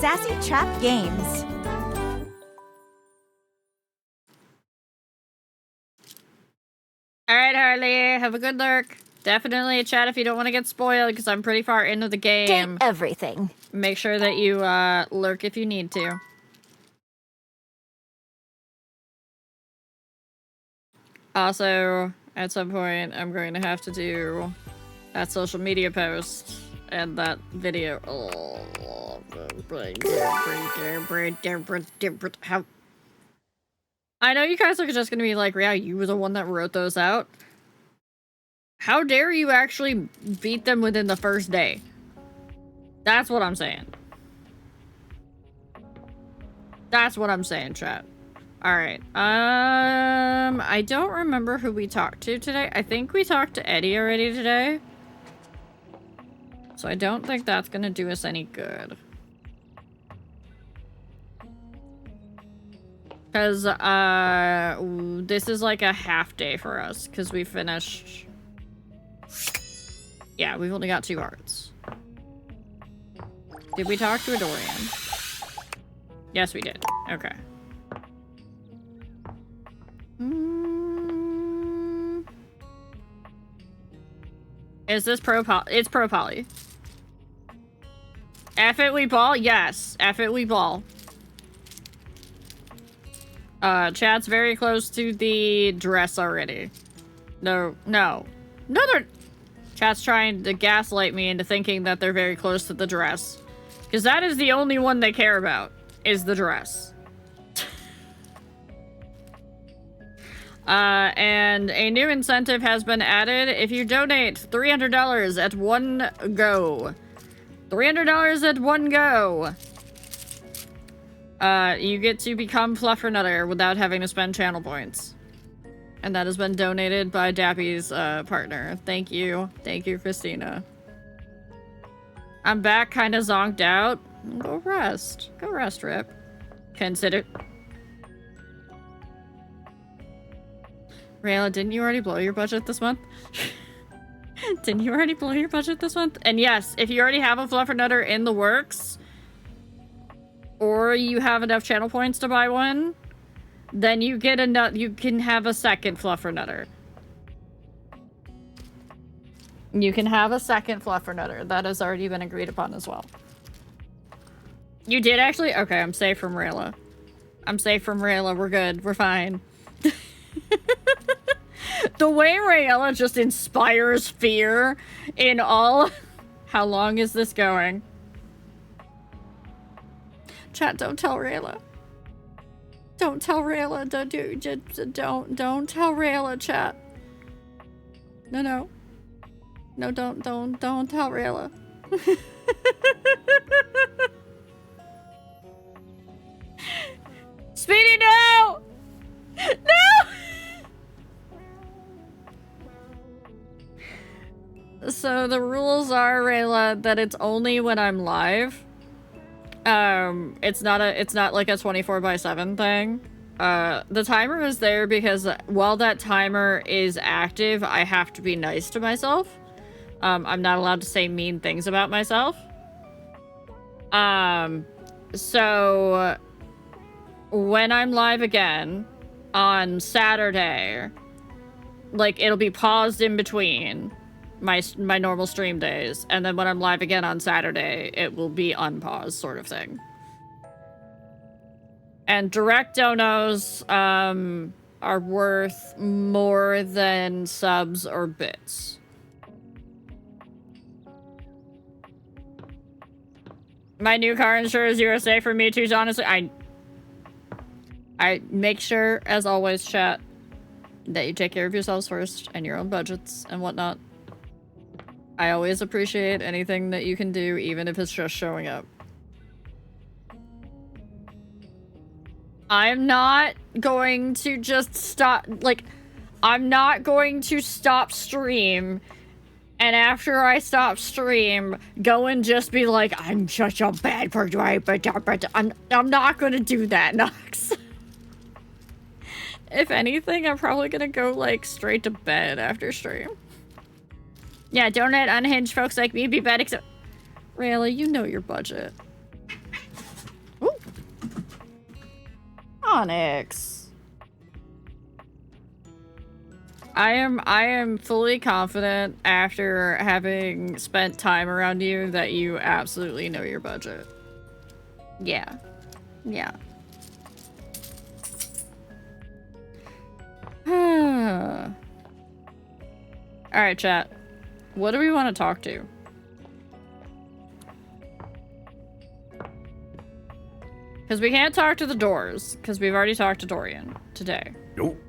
Sassy Trap Games. Alright, Harley, have a good lurk. Definitely chat if you don't want to get spoiled, because I'm pretty far into the game. Get everything. Make sure that you lurk if you need to. Also, at some point, I'm going to have to do that social media post and that video. How? I know you guys are just gonna be like, yeah, you were the one that wrote those out. How dare you actually beat them within the first day? That's what I'm saying. That's what I'm saying, chat. Alright, I don't remember who we talked to today. I think we talked to Eddie already today. So I don't think that's gonna do us any good. Because, this is like a half day for us, because we finished... Yeah, we've only got 2 hearts. Did we talk to a Dorian? Yes, we did. Okay. Is this pro poly? It's pro poly. F it, we ball? Yes. F it, we ball. Chat's very close to the dress already. No. They're... Chat's trying to gaslight me into thinking that they're very close to the dress. Because that is the only one they care about, is the dress. And a new incentive has been added. If you donate $300 at one go. $300 at one go. You get to become Fluffernutter without having to spend channel points. And that has been donated by Dappy's partner. Thank you. Thank you, Christina. I'm back, kind of zonked out. Go rest. Go rest, Rip. Consider... Rayla, didn't you already blow your budget this month? Didn't you already blow your budget this month? And yes, if you already have a Fluffernutter in the works, or you have enough channel points to buy one, then you get you can have a second Fluffernutter. You can have a second Fluffernutter. That has already been agreed upon as well. You did actually? Okay, I'm safe from Rayla. I'm safe from Rayla. We're good. We're fine. The way Rayla just inspires fear in all... How long is this going? Chat, don't tell Rayla. Don't tell Rayla. Don't tell Rayla, chat. No. No, don't tell Rayla. Speedy, no! No! So the rules are, Rayla, that it's only when I'm live. It's not like a 24/7 thing. The timer is there because while that timer is active, I have to be nice to myself. I'm not allowed to say mean things about myself. So when I'm live again on Saturday, like, it'll be paused in between my normal stream days, and then when I'm live again on Saturday, it will be unpaused, sort of thing. And direct donos are worth more than subs or bits. My new car insures USA for me too, honestly. I make sure, as always, chat, that you take care of yourselves first and your own budgets and whatnot. I always appreciate anything that you can do, even if it's just showing up. I'm not going to just stop, like, I'm not going to stop stream, and after I stop stream, go and just be like, I'm such a bad person. I'm not gonna do that, Nox. If anything, I'm probably gonna go, like, straight to bed after stream. Yeah, don't let unhinged folks like me be bad except... Really, you know your budget. Onyx. I am fully confident after having spent time around you that you absolutely know your budget. Yeah. Yeah. Alright, chat. What do we want to talk to? Because we can't talk to the doors, because we've already talked to Dorian today. Nope.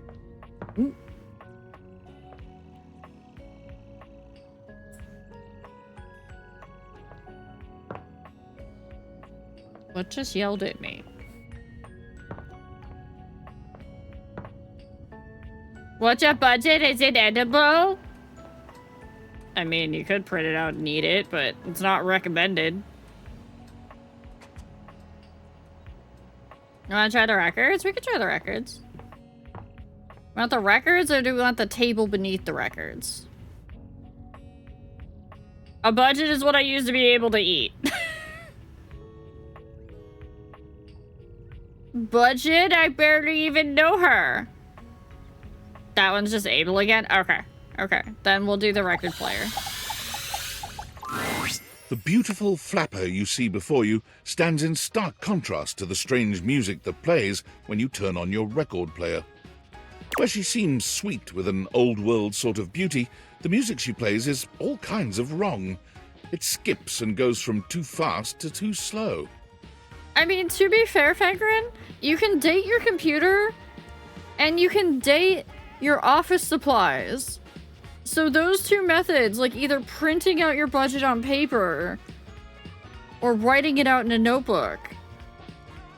What just yelled at me? What's your budget? Is it edible? I mean, you could print it out and eat it, but it's not recommended. You want to try the records? We could try the records. Want the records, or do we want the table beneath the records? A budget is what I use to be able to eat. Budget? I barely even know her. That one's just able again? Okay. Okay. Then we'll do the record player. The beautiful flapper you see before you stands in stark contrast to the strange music that plays when you turn on your record player. Where she seems sweet with an old-world sort of beauty, the music she plays is all kinds of wrong. It skips and goes from too fast to too slow. I mean, to be fair, Fangren, you can date your computer and you can date your office supplies. So those two methods, like either printing out your budget on paper or writing it out in a notebook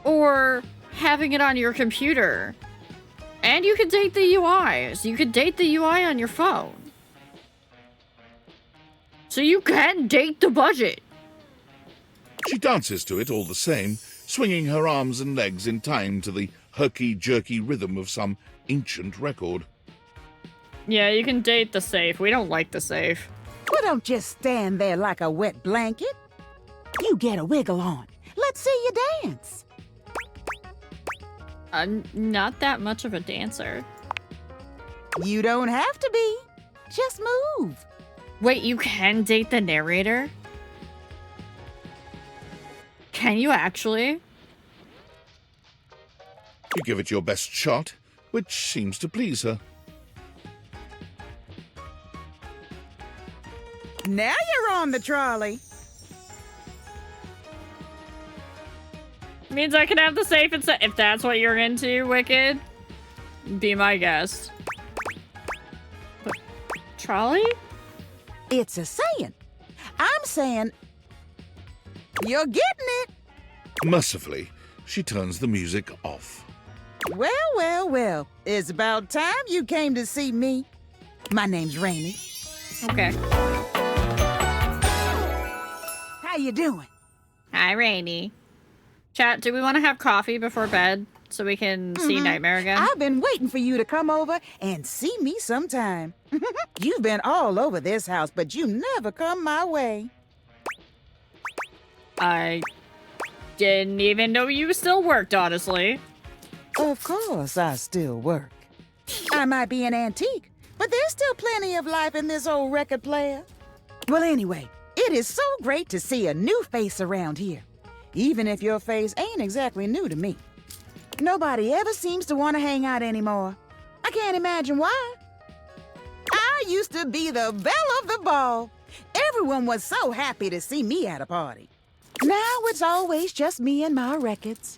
or having it on your computer. And you could date the UIs. You could date the UI on your phone. So you can date the budget. She dances to it all the same, swinging her arms and legs in time to the herky-jerky rhythm of some ancient record. Yeah, you can date the safe. We don't like the safe. Well, don't just stand there like a wet blanket. You get a wiggle on. Let's see you dance. I'm not that much of a dancer. You don't have to be. Just move. Wait, you can date the narrator? Can you actually? You give it your best shot, which seems to please her. Now you're on the trolley. Means I can have the safe and if that's what you're into, Wicked. Be my guest. But, trolley? It's a saying. I'm saying you're getting it. Mercifully, she turns the music off. Well, well, well. It's about time you came to see me. My name's Rainy. Okay. How you doing? Hi, Rainy. Chat, do we want to have coffee before bed so we can see Nightmare again? I've been waiting for you to come over and see me sometime. You've been all over this house, but you never come my way. I didn't even know you still worked, honestly. Of course I still work. I might be an antique, but there's still plenty of life in this old record player. Well, anyway, it is so great to see a new face around here, even if your face ain't exactly new to me. Nobody ever seems to want to hang out anymore. I can't imagine why. I used to be the belle of the ball. Everyone was so happy to see me at a party. Now it's always just me and my records.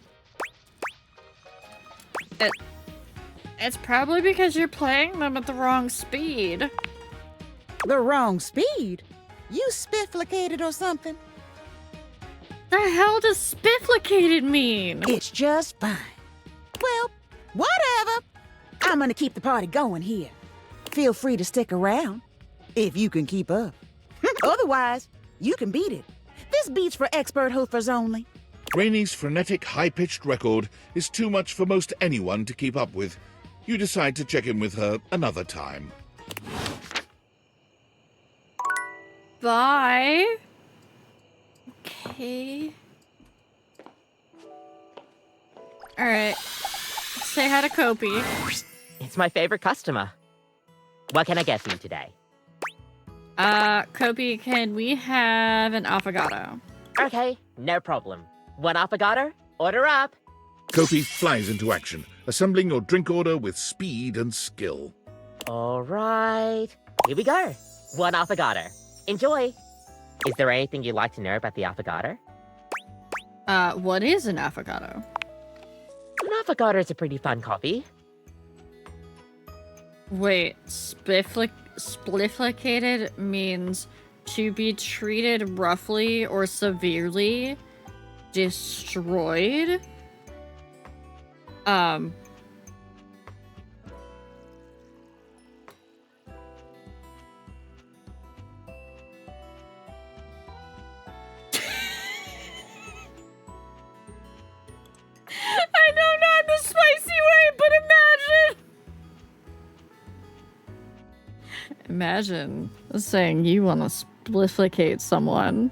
It's probably because you're playing them at the wrong speed. The wrong speed? You spifflicated or something? The hell does spifflicated mean? It's just fine. Well, whatever. I'm gonna keep the party going here. Feel free to stick around, if you can keep up. Otherwise, you can beat it. This beat's for expert hoofers only. Rainy's frenetic, high-pitched record is too much for most anyone to keep up with. You decide to check in with her another time. Bye. Okay. Alright. Say hi to Kopi. It's my favorite customer. What can I get for you today? Kopi, can we have an affogato? Okay, no problem. One affogato? Order up. Kofi flies into action, assembling your drink order with speed and skill. All right. Here we go. One affogato. Enjoy. Is there anything you'd like to know about the affogato? What is an affogato? An affogato is a pretty fun coffee. Wait, splifflicated means to be treated roughly or severely destroyed? I know not the spicy way, but imagine saying you want to splifflicate someone.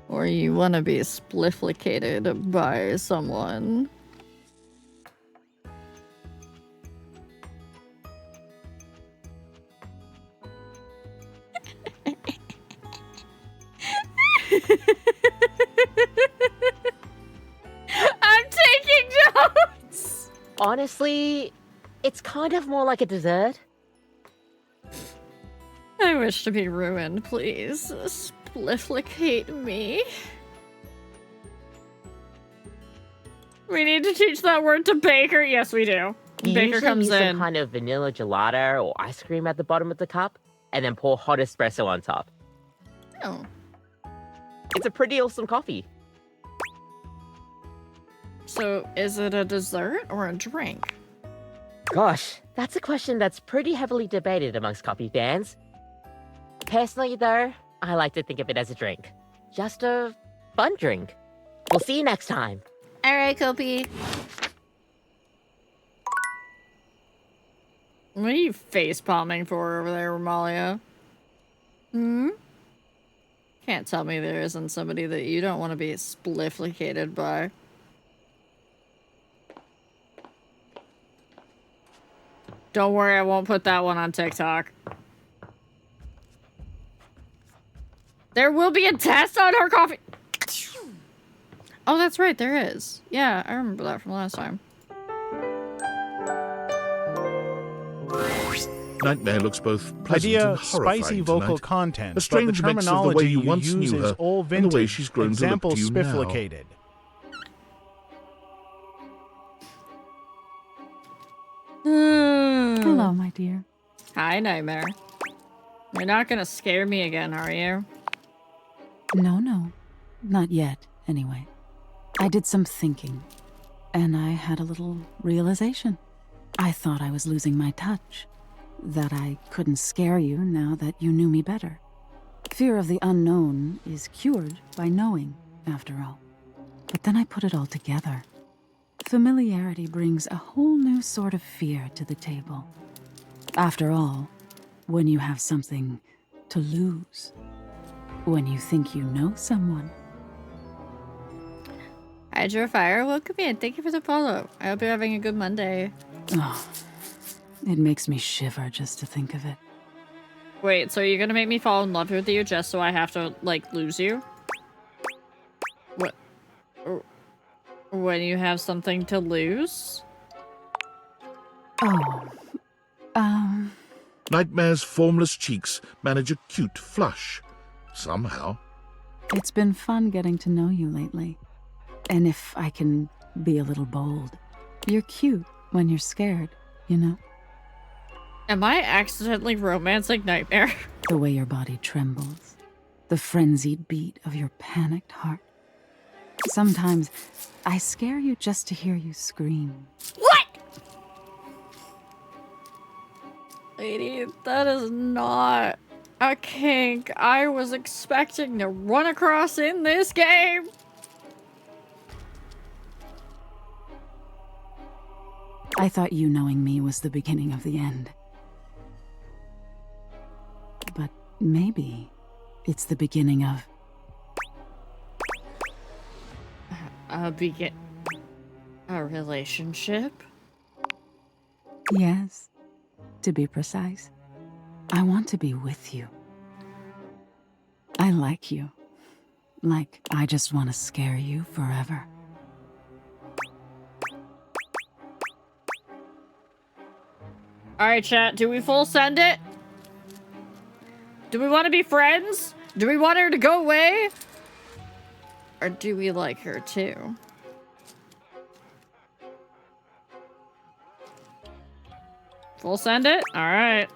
Or you want to be splifflicated by someone. I'm taking notes! Honestly, it's kind of more like a dessert. I wish to be ruined, please. Splifflicate me. We need to teach that word to Baker. Yes, we do. You Baker usually comes use in. some kind of vanilla gelato or ice cream at the bottom of the cup, and then pour hot espresso on top. Oh. It's a pretty awesome coffee. So, is it a dessert or a drink? Gosh, that's a question that's pretty heavily debated amongst coffee fans. Personally, though, I like to think of it as a drink. Just a fun drink. We'll see you next time. Alright, Kopi. What are you face palming for over there, Romalia? Can't tell me there isn't somebody that you don't want to be splifflicated by. Don't worry, I won't put that one on TikTok. There will be a test on her coffee. Oh, that's right, there is. Yeah, I remember that from last time. Nightmare looks both pleasant and Idea, horrifying spicy vocal tonight. content, A strange but the mix of the way terminology you once use knew is her old and the way vintage. she's grown Example, to look to you now. spifflicated. Hello, my dear. Hi, Nightmare. You're not gonna scare me again, are you? No. Not yet, anyway. I did some thinking, and I had a little realization. I thought I was losing my touch. That I couldn't scare you now that you knew me better. Fear of the unknown is cured by knowing, after all. But then I put it all together. Familiarity brings a whole new sort of fear to the table. After all, when you have something to lose, when you think you know someone. Hydrofire, welcome in. Thank you for the follow. I hope you're having a good Monday. Oh, it makes me shiver just to think of it. Wait, so you're gonna make me fall in love with you just so I have to, like, lose you? What? When you have something to lose? Oh, Nightmare's formless cheeks manage a cute flush. Somehow. it's been fun getting to know you lately. And if I can be a little bold, you're cute when you're scared, you know? Am I accidentally romancing Nightmare? The way your body trembles, the frenzied beat of your panicked heart. Sometimes I scare you just to hear you scream. What? Lady, that is not a kink I was expecting to run across in this game. I thought you knowing me was the beginning of the end. But maybe it's the beginning of... Begin a relationship? Yes, to be precise. I want to be with you. I like you. Like, I just want to scare you forever. Alright, chat, do we full send it? Do we want to be friends? Do we want her to go away? Or do we like her too? Full send it? Alright.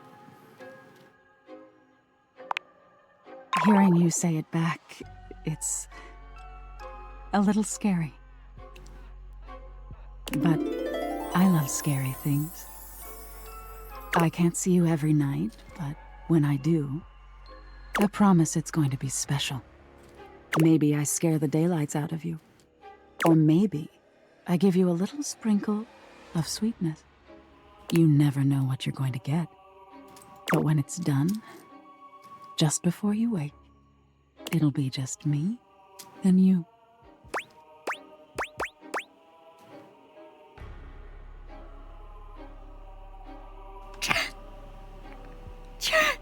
Hearing you say it back, it's a little scary. But I love scary things. I can't see you every night, but when I do, I promise it's going to be special. Maybe I scare the daylights out of you. Or maybe I give you a little sprinkle of sweetness. You never know what you're going to get. But when it's done, just before you wake, it'll be just me and you. Chat! Chat!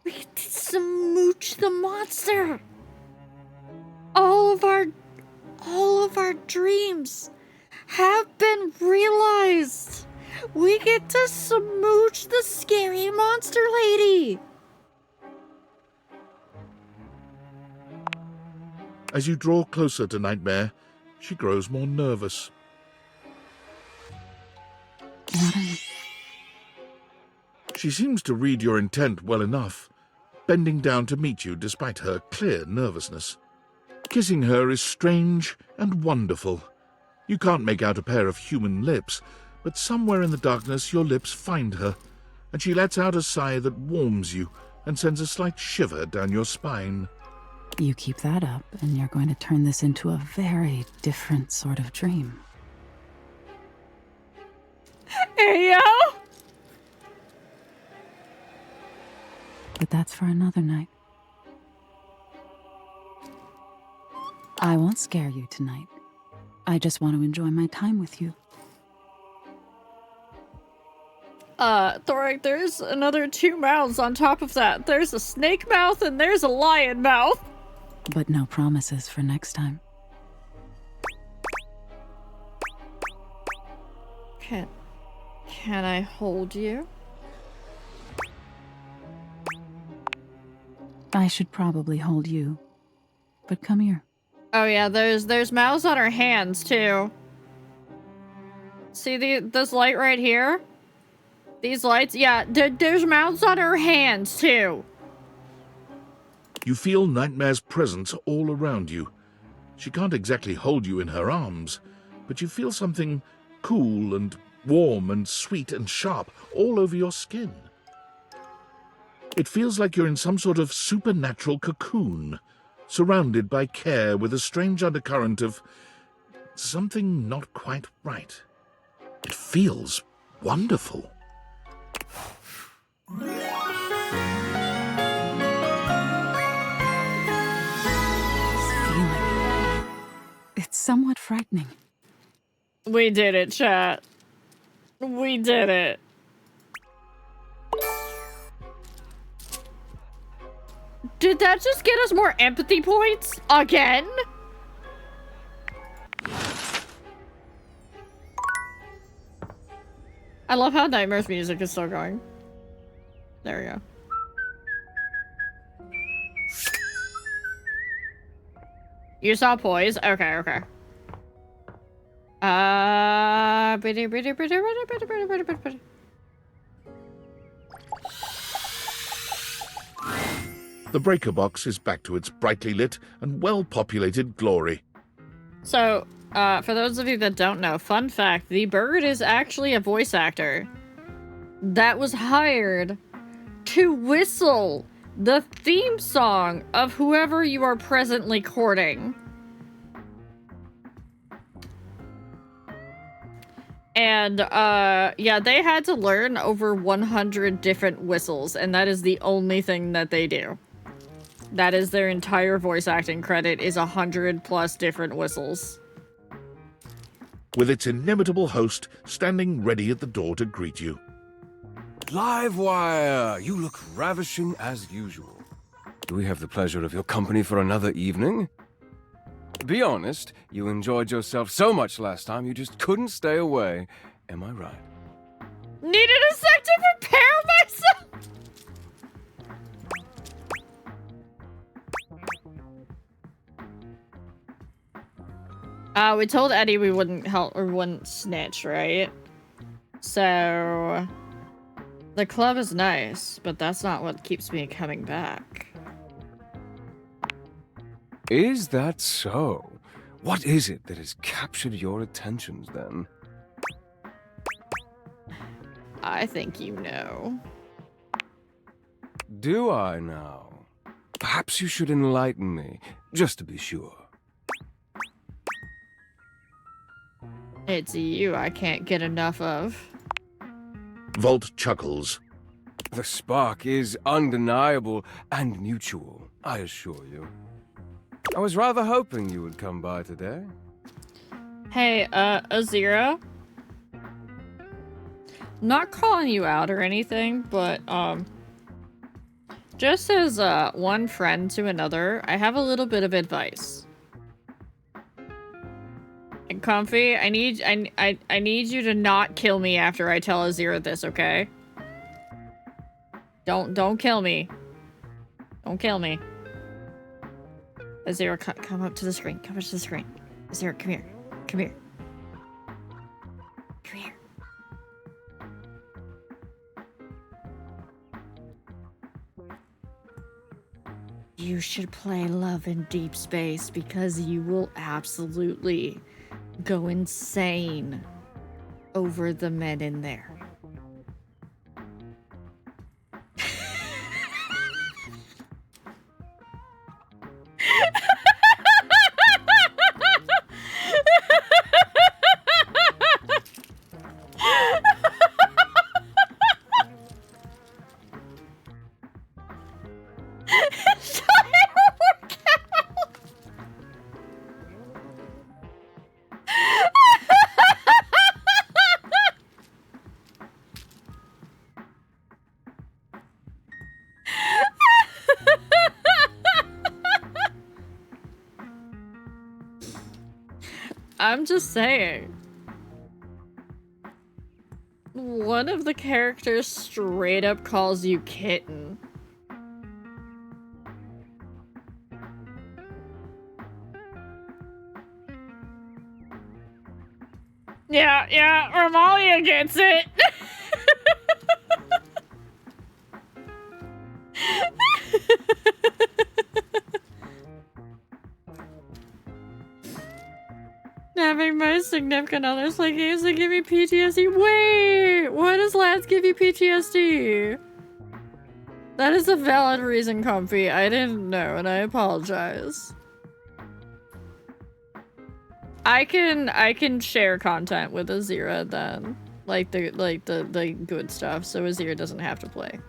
We get to smooch the monster. All of our dreams have been realized. We get to smooch the scary monster lady. As you draw closer to Nightmare, she grows more nervous. She seems to read your intent well enough, bending down to meet you despite her clear nervousness. Kissing her is strange and wonderful. You can't make out a pair of human lips, but somewhere in the darkness your lips find her, and she lets out a sigh that warms you and sends a slight shiver down your spine. You keep that up, and you're going to turn this into a very different sort of dream. Hey, yo! But that's for another night. I won't scare you tonight. I just want to enjoy my time with you. Thorik, there's another 2 mouths on top of that. There's a snake mouth and there's a lion mouth. But no promises for next time. Can I hold you? I should probably hold you. But come here. Oh yeah, there's mouths on her hands too. See this light right here? These lights? Yeah, there's mouths on her hands too. You feel Nightmare's presence all around you. She can't exactly hold you in her arms, but you feel something cool and warm and sweet and sharp all over your skin. It feels like you're in some sort of supernatural cocoon, surrounded by care with a strange undercurrent of something not quite right. It feels wonderful. It's somewhat frightening. We did it, chat. We did it. Did that just get us more empathy points? Again? I love how Nightmare's music is still going. There we go. You saw Poise? Okay, okay. The breaker box is back to its brightly lit and well-populated glory. So, for those of you that don't know, fun fact, the bird is actually a voice actor that was hired to whistle the theme song of whoever you are presently courting. And, yeah, they had to learn over 100 different whistles, and that is the only thing that they do. That is their entire voice acting credit, is 100+ different whistles. With its inimitable host standing ready at the door to greet you. Livewire! You look ravishing as usual. Do we have the pleasure of your company for another evening? Be honest, you enjoyed yourself so much last time you just couldn't stay away. Am I right? Needed a sec to prepare myself! We told Eddie we wouldn't help or wouldn't snitch, right? So the club is nice, but that's not what keeps me coming back. Is that so? What is it that has captured your attentions then? I think you know. Do I now? Perhaps you should enlighten me, just to be sure. It's you I can't get enough of. Vault chuckles. The spark is undeniable and mutual, I assure you. I was rather hoping you would come by today. Hey, Azira? Not calling you out or anything, but, just as, one friend to another, I have a little bit of advice. And Comfy, I need you to not kill me after I tell Azira this, okay? Don't kill me. Don't kill me. Azira, come up to the screen. Come up to the screen. Azira, come here. Come here. Come here. You should play Love in Deep Space because you will absolutely go insane over the men in there. I'm just saying. One of the characters straight up calls you kitten. Yeah, Romalia gets it. Having my significant others play games that give me PTSD. Wait, why does lads give you PTSD? That is a valid reason, Comfy. I didn't know, and I apologize. I can share content with Azira then, like the good stuff, so Azira doesn't have to play.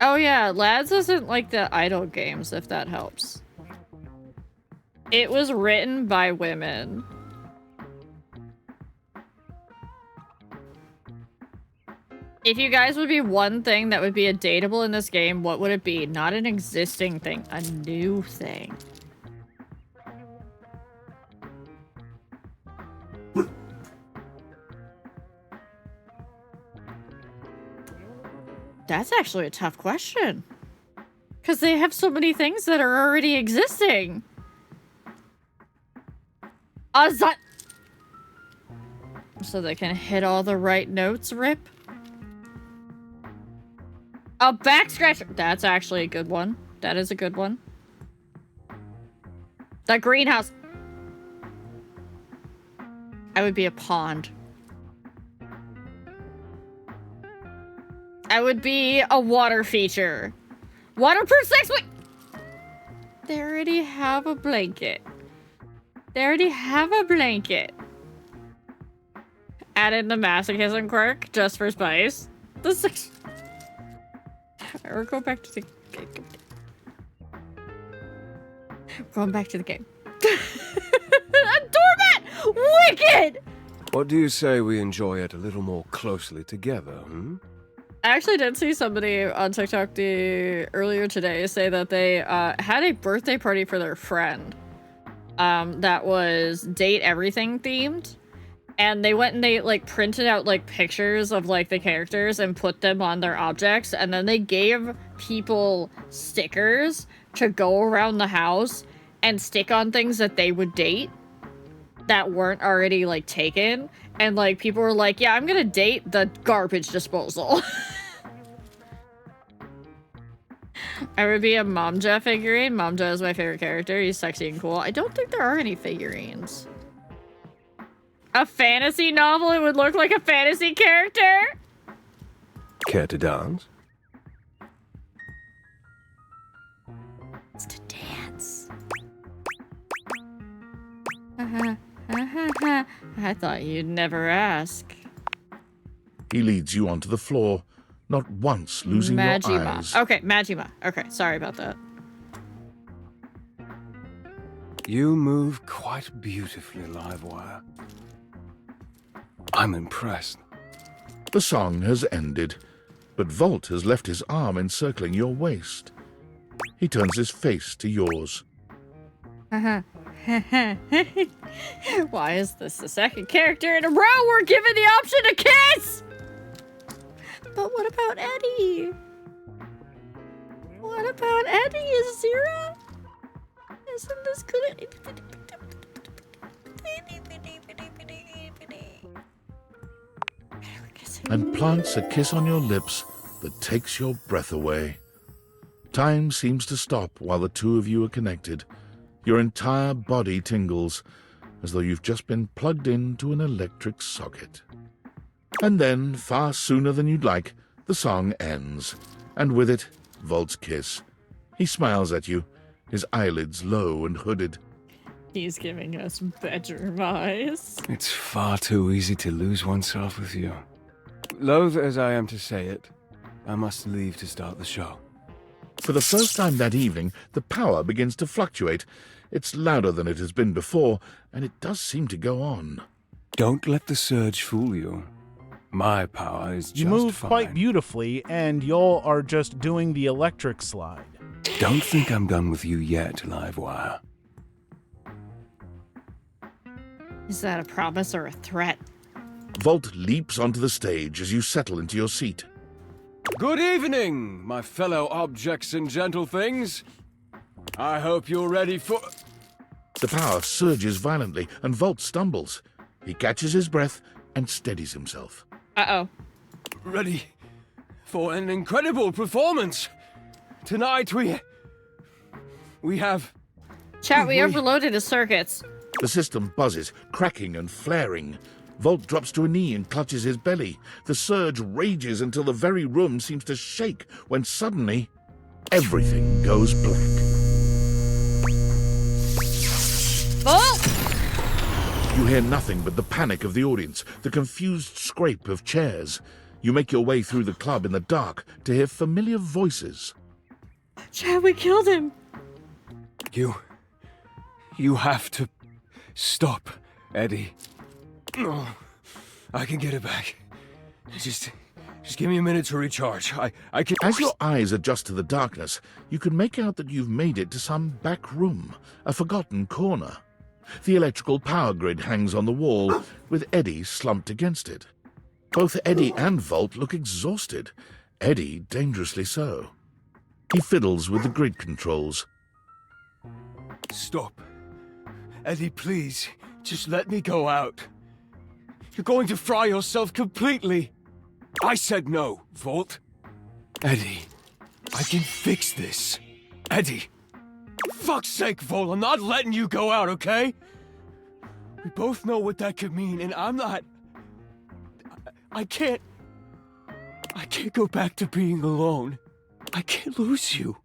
Oh yeah, lads isn't like the idle games, if that helps. It was written by women. If you guys would be one thing that would be a dateable in this game, what would it be? Not an existing thing, a new thing. That's actually a tough question. Because they have so many things that are already existing. So they can hit all the right notes, Rip? A back scratcher! That's actually a good one. That is a good one. The greenhouse. I would be a pond. I would be a water feature. Waterproof sex. Wait! They already have a blanket. They already have a blanket. Add in the masochism quirk just for spice. This is... Or go back to the... Going back to the game. A doormat! Wicked! What do you say we enjoy it a little more closely together, hmm? I actually did see somebody on TikTok earlier today say that they had a birthday party for their friend that was date everything themed. And they went and they like printed out like pictures of like the characters and put them on their objects. And then they gave people stickers to go around the house and stick on things that they would date that weren't already like taken. And like people were like, yeah, I'm gonna date the garbage disposal. I would be a Momja figurine. Momja is my favorite character. He's sexy and cool. I don't think there are any figurines. A fantasy novel? It would look like a fantasy character? Care to dance? It's to dance. I thought you'd never ask. He leads you onto the floor, not once losing your eyes. Okay, Majima. Okay, sorry about that. You move quite beautifully, Livewire. I'm impressed. The song has ended, but Volt has left his arm encircling your waist. He turns his face to yours. Why is this the second character in a row we're given the option to kiss? But what about Eddie? What about Eddie, Azira? Isn't this good? And plants a kiss on your lips that takes your breath away. Time seems to stop while the two of you are connected. Your entire body tingles, as though you've just been plugged into an electric socket. And then, far sooner than you'd like, the song ends, and with it, Volt's kiss. He smiles at you, his eyelids low and hooded. He's giving us bedroom eyes. It's far too easy to lose oneself with you. Loath as I am to say it, I must leave to start the show. For the first time that evening, the power begins to fluctuate. It's louder than it has been before, and it does seem to go on. Don't let the surge fool you. My power is just You move fine. quite beautifully, and y'all are just doing the electric slide. Don't think I'm done with you yet, Livewire. Is that a promise or a threat? Volt leaps onto the stage as you settle into your seat. Good evening, my fellow objects and gentle things. I hope you're ready for... The power surges violently, and Volt stumbles. He catches his breath and steadies himself. Uh-oh. Ready for an incredible performance. Tonight we have... Chat, we overloaded his circuits. The system buzzes, cracking and flaring. Volt drops to a knee and clutches his belly. The surge rages until the very room seems to shake, when suddenly, everything goes black. Volt! You hear nothing but the panic of the audience, the confused scrape of chairs. You make your way through the club in the dark to hear familiar voices. Chat, we killed him. You have to stop, Eddie. Oh, I can get it back. Just give me a minute to recharge. I can... As your eyes adjust to the darkness, you can make out that you've made it to some back room, a forgotten corner. The electrical power grid hangs on the wall, with Eddie slumped against it. Both Eddie and Volt look exhausted, Eddie dangerously so. He fiddles with the grid controls. Stop. Eddie, please. Just let me go out. You're going to fry yourself completely. I said no, Volt. Eddie, I can fix this. Eddie. Fuck's sake, Volt, I'm not letting you go out, okay? We both know what that could mean, and I'm not... I can't go back to being alone. I can't lose you.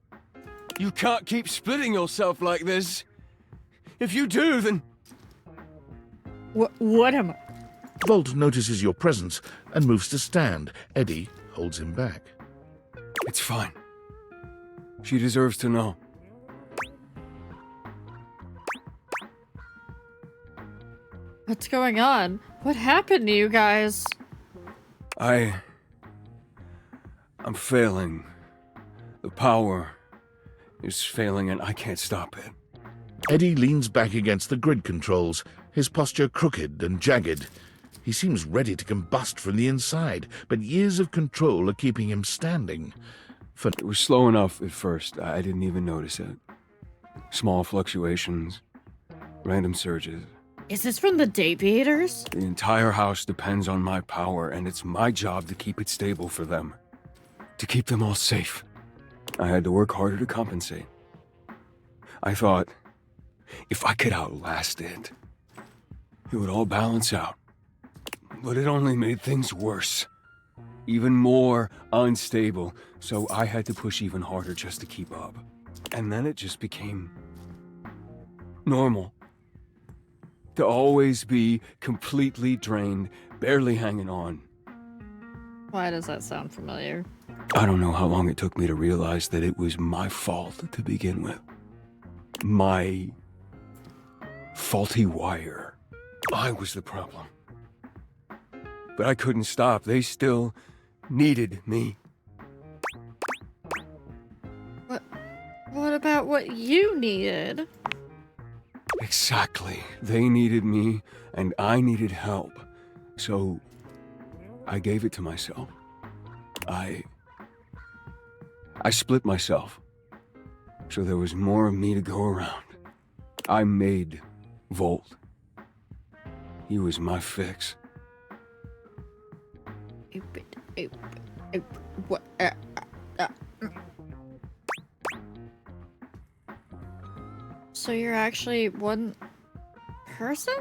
You can't keep splitting yourself like this. If you do, then... What am I? Volt notices your presence and moves to stand. Eddie holds him back. It's fine. She deserves to know. What's going on? What happened to you guys? I'm failing. The power is failing and I can't stop it. Eddie leans back against the grid controls, his posture crooked and jagged. He seems ready to combust from the inside, but years of control are keeping him standing. It was slow enough at first. I didn't even notice it. Small fluctuations, random surges. Is this from the Deviators? The entire house depends on my power, and it's my job to keep it stable for them. To keep them all safe. I had to work harder to compensate. I thought, if I could outlast it, it would all balance out. But it only made things worse. Even more unstable, so I had to push even harder just to keep up. And then it just became normal. To always be completely drained, barely hanging on. Why does that sound familiar? I don't know how long it took me to realize that it was my fault to begin with. My faulty wire. I was the problem. But I couldn't stop. They still needed me. What about what you needed? Exactly. They needed me, and I needed help. So, I gave it to myself. I split myself. So there was more of me to go around. I made Volt. He was my fix. What? So you're actually one person?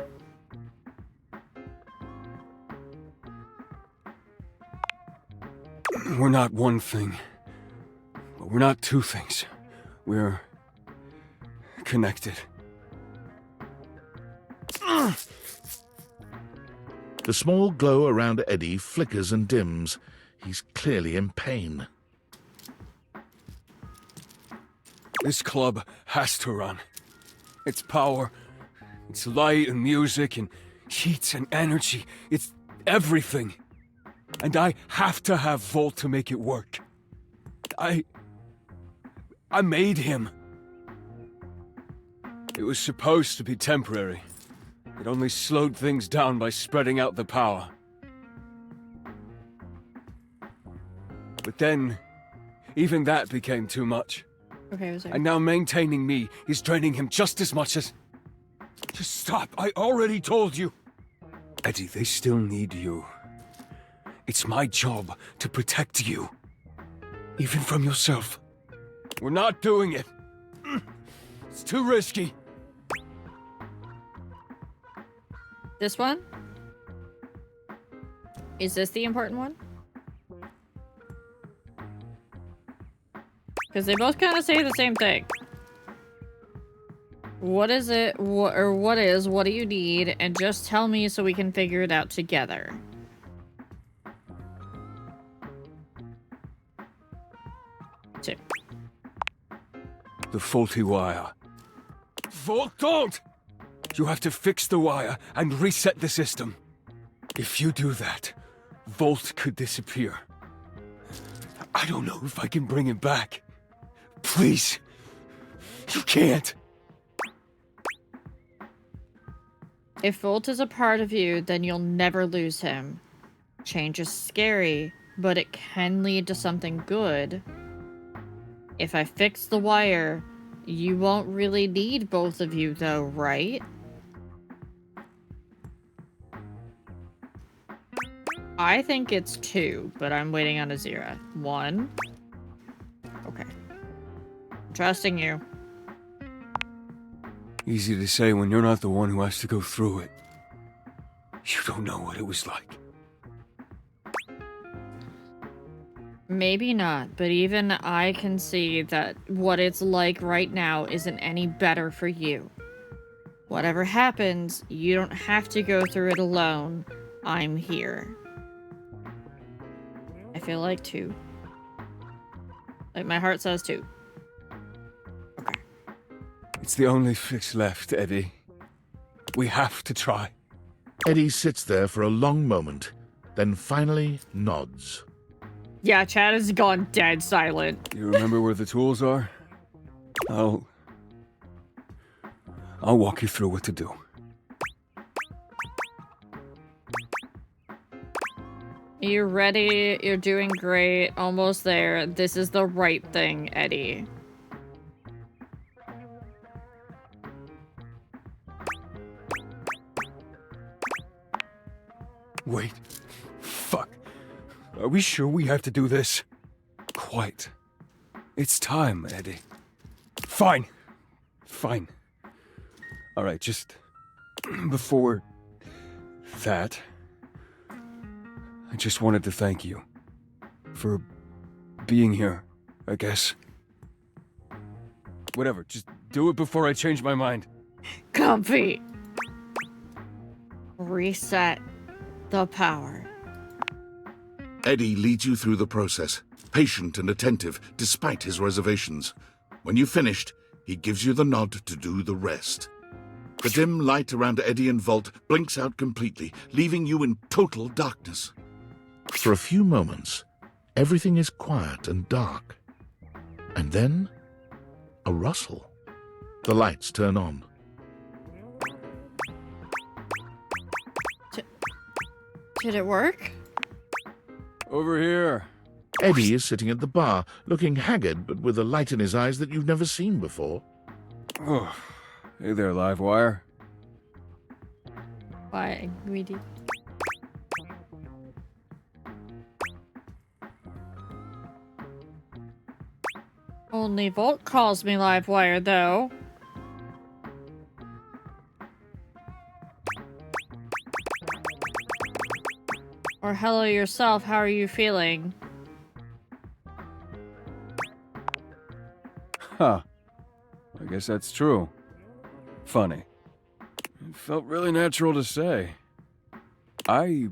We're not one thing, but we're not two things. We're connected. The small glow around Eddie flickers and dims. He's clearly in pain. This club has to run. It's power, it's light and music and heat and energy. It's everything. And I have to have Volt to make it work. I made him. It was supposed to be temporary. It only slowed things down by spreading out the power. But then, even that became too much. Okay, I was there. And now maintaining me is draining him just as much as... Just stop, I already told you! Eddie, they still need you. It's my job to protect you. Even from yourself. We're not doing it. It's too risky. This one? Is this the important one? Because they both kind of say the same thing. What is it? What do you need? And just tell me so we can figure it out together. Two. The faulty wire. Volt, don't! You have to fix the wire and reset the system. If you do that, Volt could disappear. I don't know if I can bring him back. Please. You can't. If Volt is a part of you, then you'll never lose him. Change is scary, but it can lead to something good. If I fix the wire, you won't really need both of you though, right? I think it's 2, but I'm waiting on a 0. 1. Okay. I'm trusting you. Easy to say when you're not the one who has to go through it. You don't know what it was like. Maybe not, but even I can see that what it's like right now isn't any better for you. Whatever happens, you don't have to go through it alone. I'm here. I feel like 2. Like my heart says 2. Okay. It's the only fix left, Eddie. We have to try. Eddie sits there for a long moment, then finally nods. Yeah, Chad has gone dead silent. You remember where the tools are? I'll walk you through what to do. You're ready. You're doing great. Almost there. This is the right thing, Eddie. Wait. Fuck. Are we sure we have to do this? Quite. It's time, Eddie. Fine. Fine. Alright, just before that, I just wanted to thank you for being here, I guess. Whatever, just do it before I change my mind. Comfy. Reset the power. Eddie leads you through the process, patient and attentive despite his reservations. When you've finished, he gives you the nod to do the rest. The dim light around Eddie and Vault blinks out completely, leaving you in total darkness. For a few moments, everything is quiet and dark. And then, a rustle. The lights turn on. Did it work? Over here. Eddie is sitting at the bar, looking haggard but with a light in his eyes that you've never seen before. Oh, hey there, Livewire. Why, greedy? Only Volt calls me Livewire, though. Or hello yourself, how are you feeling? Huh. I guess that's true. Funny. It felt really natural to say. I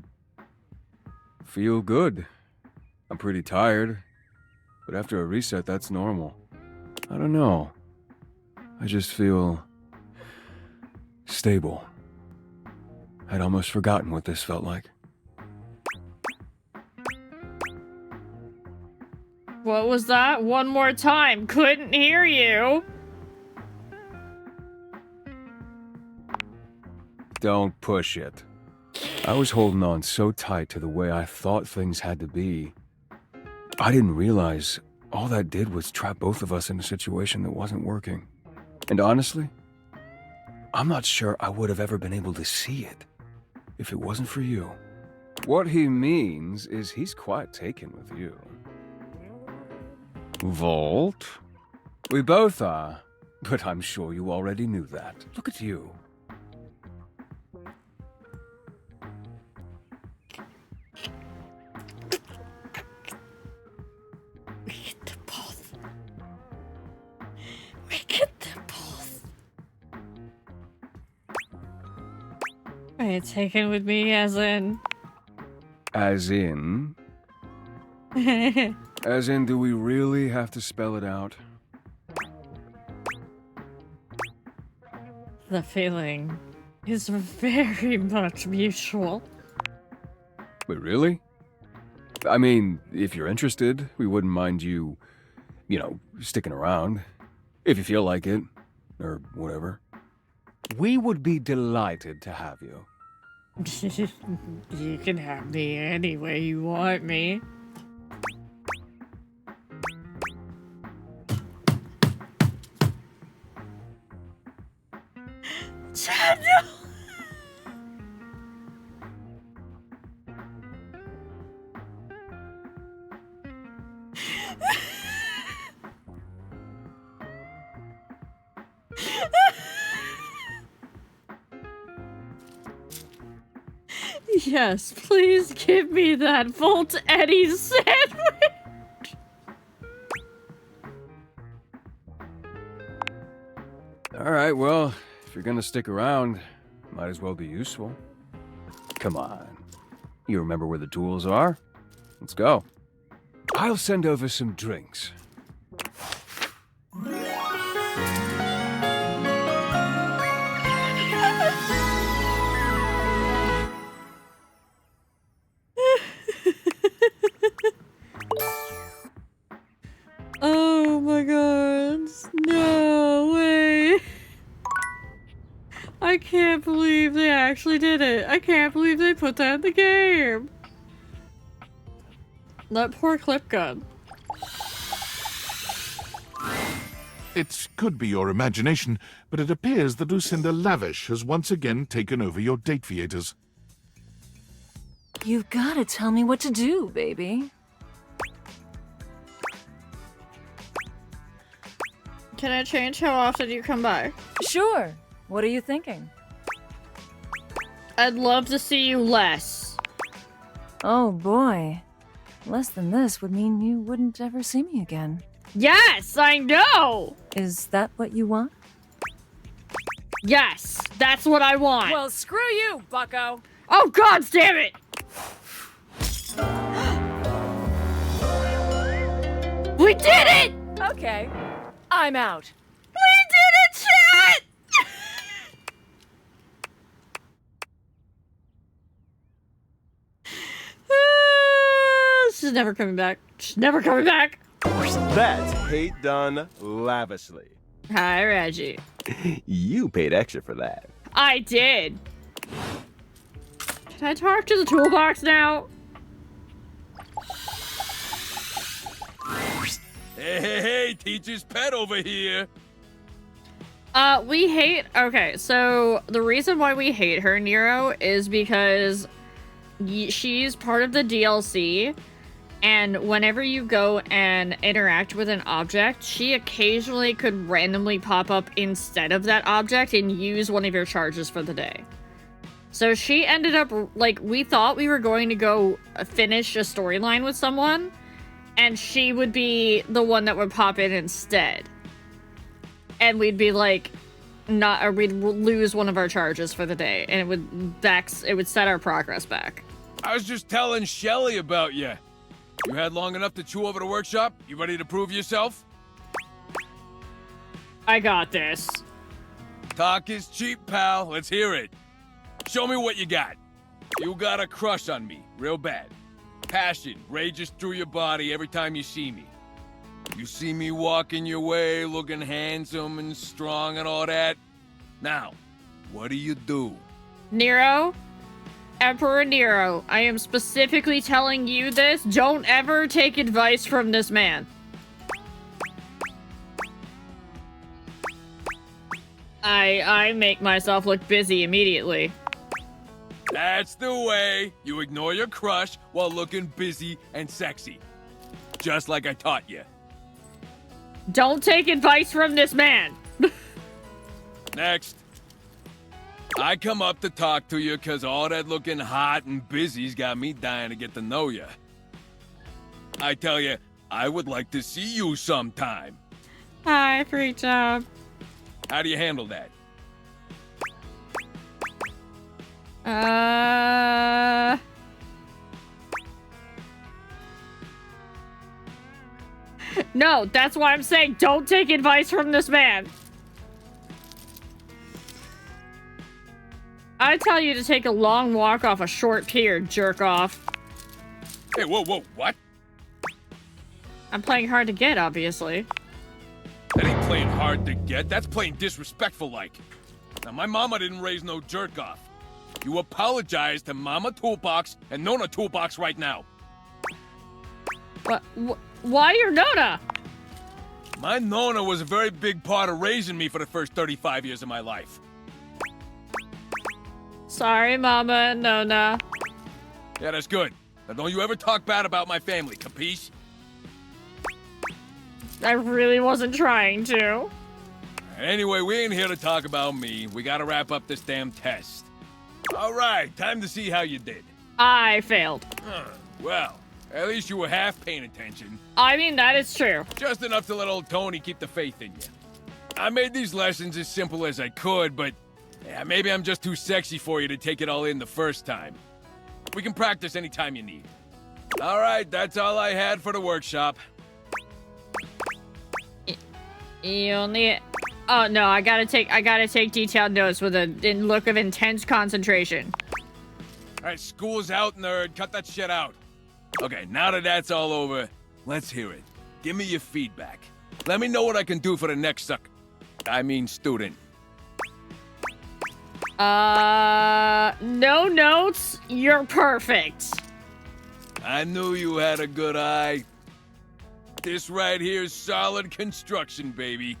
feel good. I'm pretty tired. But after a reset, that's normal. I don't know. I just feel stable. I'd almost forgotten what this felt like. What was that? One more time. Couldn't hear you. Don't push it. I was holding on so tight to the way I thought things had to be. I didn't realize all that did was trap both of us in a situation that wasn't working. And honestly, I'm not sure I would have ever been able to see it if it wasn't for you. What he means is he's quite taken with you. Volt? We both are, but I'm sure you already knew that. Look at you. We get them both. We get them both. Are you taken with me as in? As in? As in, do we really have to spell it out? The feeling is very much mutual. Wait, really? I mean, if you're interested, we wouldn't mind you, sticking around. If you feel like it, or whatever. We would be delighted to have you. You can have me any way you want me. Chad, no! Yes, please give me that Volt Eddie sandwich! Alright, well, if you're gonna stick around, might as well be useful. Come on, You remember where the tools are? Let's go. I'll send over some drinks. Oh my god. No way. I can't believe they actually did it. I can't believe they put that in the game. That poor clip gun. It could be your imagination, but it appears that Lucinda Lavish has once again taken over your date theaters. You've got to tell me what to do, baby. Can I change how often you come by? Sure. What are you thinking? I'd love to see you less. Oh boy. Less than this would mean you wouldn't ever see me again. Yes, I know! Is that what you want? Yes, that's what I want. Well, screw you, bucko! Oh god damn it! We did it! Okay. I'm out. We did it, chat! She's never coming back. She's never coming back. That's hate done lavishly. Hi, Reggie. You paid extra for that. I did. Can I talk to the toolbox now? Hey, teacher's pet over here. We hate... Okay, so the reason why we hate her, Nero, is because she's part of the DLC, and whenever you go and interact with an object, she occasionally could randomly pop up instead of that object and use one of your charges for the day. So she ended up, like, we thought we were going to go finish a storyline with someone, and she would be the one that would pop in instead. And we'd be like, or we'd lose one of our charges for the day, and it would set our progress back. I was just telling Shelly about you. You had long enough to chew over the workshop? You ready to prove yourself? I got this. Talk is cheap, pal. Let's hear it. Show me what you got. You got a crush on me, real bad. Passion rages through your body every time you see me. You see me walking your way, looking handsome and strong and all that. Now, what do? Nero? Emperor Nero, I am specifically telling you this. Don't ever take advice from this man. I make myself look busy immediately. That's the way. You ignore your crush while looking busy and sexy. Just like I taught you. Don't take advice from this man. Next. I come up to talk to you because all that looking hot and busy's got me dying to get to know you. I tell you, I would like to see you sometime. Hi, great job. How do you handle that? No, that's why I'm saying don't take advice from this man. I tell you to take a long walk off a short pier, jerk off. Hey, whoa, what? I'm playing hard to get, obviously. That ain't playing hard to get. That's playing disrespectful like. Now, my mama didn't raise no jerk off. You apologize to Mama Toolbox and Nona Toolbox right now. What? Why your Nona? My Nona was a very big part of raising me for the first 35 years of my life. Sorry, Mama and Nona. Yeah, that's good. Now, don't you ever talk bad about my family, capiche? I really wasn't trying to. Anyway, we ain't here to talk about me. We gotta wrap up this damn test. All right, time to see how you did. I failed. Well, at least you were half paying attention. I mean, that is true. Just enough to let old Tony keep the faith in you. I made these lessons as simple as I could, but yeah, maybe I'm just too sexy for you to take it all in the first time. We can practice anytime you need. All right, that's all I had for the workshop. You only... Oh, no, I gotta take detailed notes with a look of intense concentration. All right, school's out, nerd. Cut that shit out. Okay, now that that's all over, let's hear it. Give me your feedback. Let me know what I can do for the next student. No notes. You're perfect. I knew you had a good eye. This right here's solid construction, baby.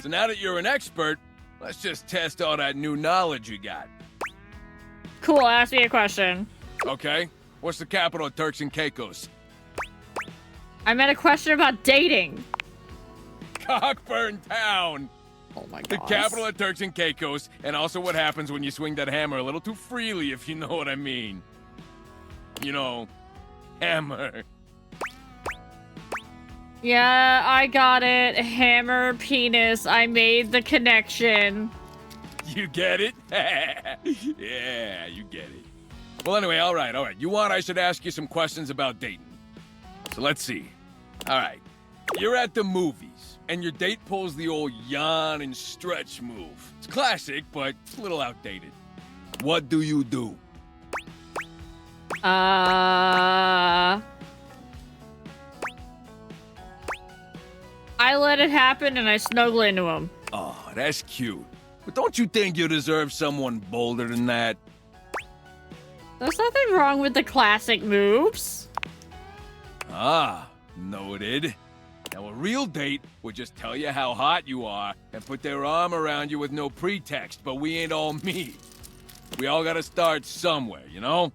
So now that you're an expert, let's just test all that new knowledge you got. Cool, ask me a question. Okay, what's the capital of Turks and Caicos? I meant a question about dating. Cockburn Town! Oh my god. The capital of Turks and Caicos, and also what happens when you swing that hammer a little too freely, if you know what I mean. You know, hammer. Yeah, I got it. Hammer, penis. I made the connection. You get it? Yeah, you get it. Well, anyway, all right. You want I should ask you some questions about dating. So let's see. All right. You're at the movies, and your date pulls the old yawn and stretch move. It's classic, but it's a little outdated. What do you do? I let it happen and I snuggle into him. Oh, that's cute. But don't you think you deserve someone bolder than that? There's nothing wrong with the classic moves. Ah, noted. Now, a real date would just tell you how hot you are and put their arm around you with no pretext, but we ain't all me. We all gotta start somewhere, you know?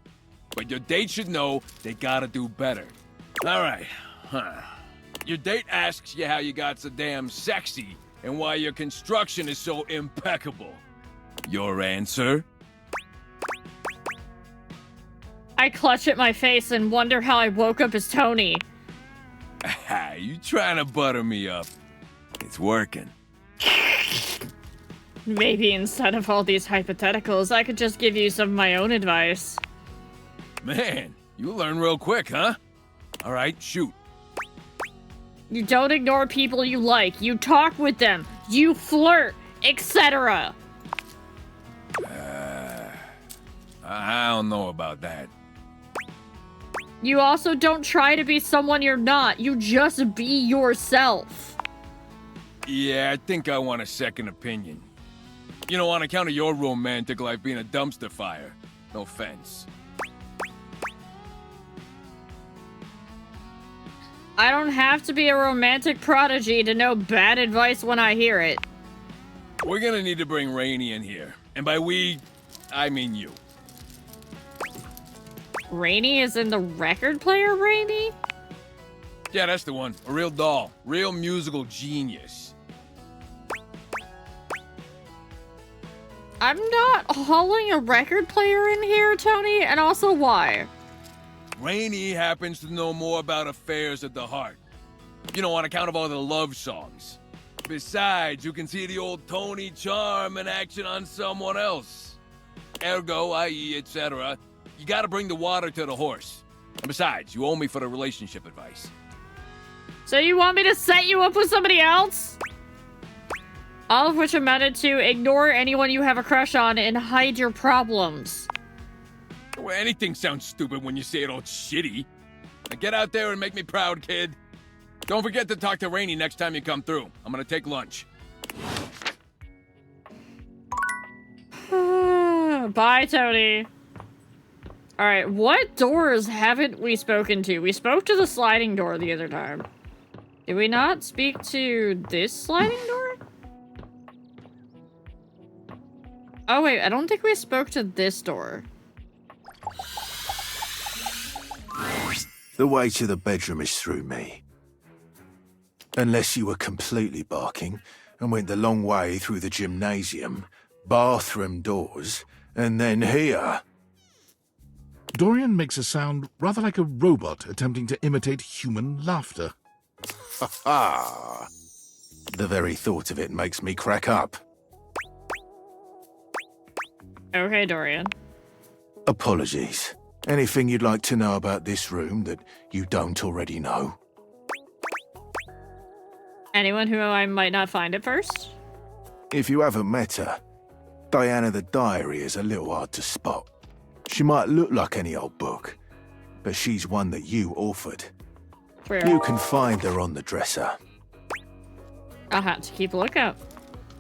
But your date should know they gotta do better. All right. Your date asks you how you got so damn sexy and why your construction is so impeccable. Your answer? I clutch at my face and wonder how I woke up as Tony. You trying to butter me up? It's working. Maybe instead of all these hypotheticals, I could just give you some of my own advice. Man, you learn real quick, huh? All right, shoot. You don't ignore people you like. You talk with them. You flirt, etc. I don't know about that. You also don't try to be someone you're not. You just be yourself. Yeah, I think I want a second opinion. You know, on account of your romantic life being a dumpster fire. No offense. I don't have to be a romantic prodigy to know bad advice when I hear it. We're gonna need to bring Rainey in here. And by we, I mean you. Rainey is in the record player, Rainey? Yeah, that's the one. A real doll. Real musical genius. I'm not hauling a record player in here, Tony, and also why? Rainey happens to know more about affairs of the heart. You know, on account of all the love songs. Besides, you can see the old Tony charm in action on someone else. Ergo, i.e., etc. You gotta bring the water to the horse. And besides, you owe me for the relationship advice. So you want me to set you up with somebody else? All of which amounted to ignore anyone you have a crush on and hide your problems. Well, anything sounds stupid when you say it all shitty. Now get out there and make me proud, kid. Don't forget to talk to Rainey next time you come through. I'm gonna take lunch. Bye, Tony. Alright, what doors haven't we spoken to? We spoke to the sliding door the other time. Did we not speak to this sliding door? Oh wait, I don't think we spoke to this door. The way to the bedroom is through me. Unless you were completely barking and went the long way through the gymnasium, bathroom doors, and then here. Dorian makes a sound rather like a robot attempting to imitate human laughter. Ha ha! The very thought of it makes me crack up. Okay, Dorian. Apologies. Anything you'd like to know about this room that you don't already know? Anyone who I might not find at first? If you haven't met her, Diana the Diary is a little hard to spot. She might look like any old book, but she's one that you authored. Where? You can find her on the dresser. I'll have to keep a lookout.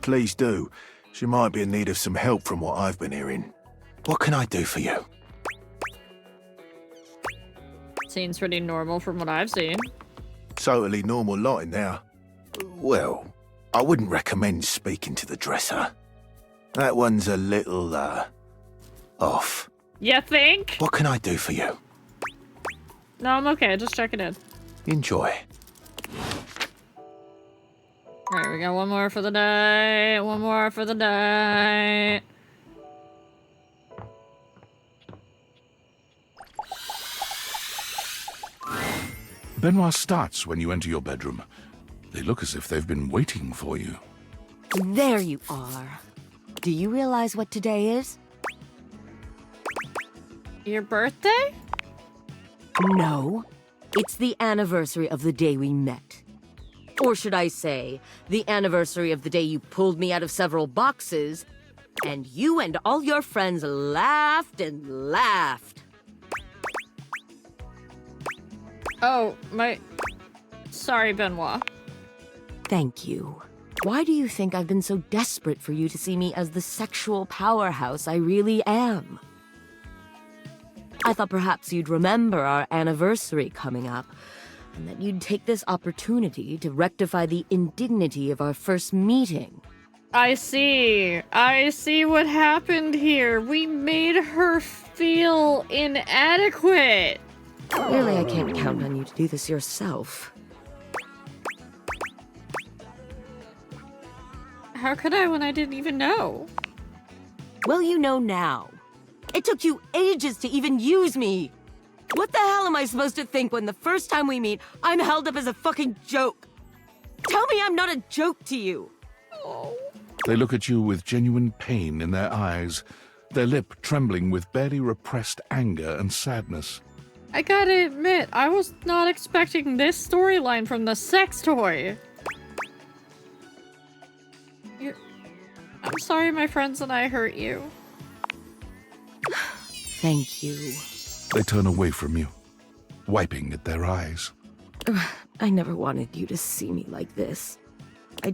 Please do. She might be in need of some help from what I've been hearing. What can I do for you? Seems pretty normal from what I've seen. Totally normal lot in there. Well, I wouldn't recommend speaking to the dresser. That one's a little, off. You think? What can I do for you? No, I'm okay. Just checking in. Enjoy. Alright, we got one more for the night. One more for the night. Benoit starts when you enter your bedroom. They look as if they've been waiting for you. There you are. Do you realize what today is? Your birthday? No. It's the anniversary of the day we met. Or should I say, the anniversary of the day you pulled me out of several boxes, and you and all your friends laughed and laughed. Oh, Sorry, Benoit. Thank you. Why do you think I've been so desperate for you to see me as the sexual powerhouse I really am? I thought perhaps you'd remember our anniversary coming up, and that you'd take this opportunity to rectify the indignity of our first meeting. I see. I see what happened here. We made her feel inadequate. Clearly, I can't count on you to do this yourself. How could I when I didn't even know? Well, you know now. It took you ages to even use me. What the hell am I supposed to think when the first time we meet, I'm held up as a fucking joke? Tell me I'm not a joke to you. They look at you with genuine pain in their eyes, their lip trembling with barely repressed anger and sadness. I gotta admit, I was not expecting this storyline from the sex toy. I'm sorry my friends and I hurt you. Thank you. They turn away from you, wiping at their eyes. I never wanted you to see me like this. I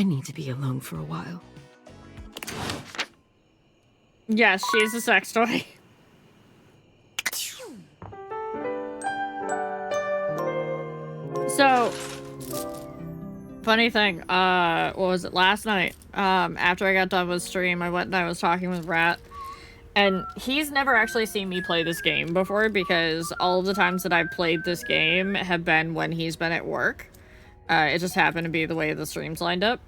need to be alone for a while. Yes, she's a sex toy. So, funny thing, what was it, last night, after I got done with stream, I went and I was talking with Rat, and he's never actually seen me play this game before, because all of the times that I've played this game have been when he's been at work. It just happened to be the way the streams lined up,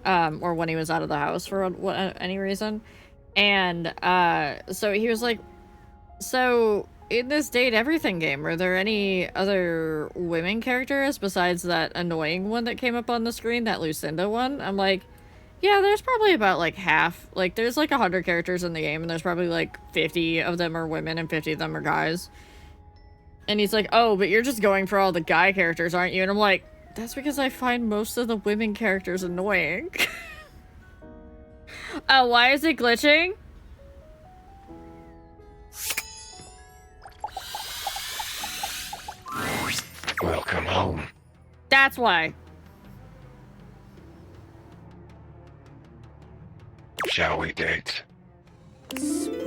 or when he was out of the house for any reason. And, so he was like, so, in this Date Everything game, are there any other women characters besides that annoying one that came up on the screen, that Lucinda one? I'm like, yeah, there's probably about, like, half. Like, there's, like, 100 characters in the game, and there's probably, like, 50 of them are women and 50 of them are guys. And he's like, oh, but you're just going for all the guy characters, aren't you? And I'm like, that's because I find most of the women characters annoying. Oh, why is it glitching? Welcome home. That's why. Shall we date? Spooky.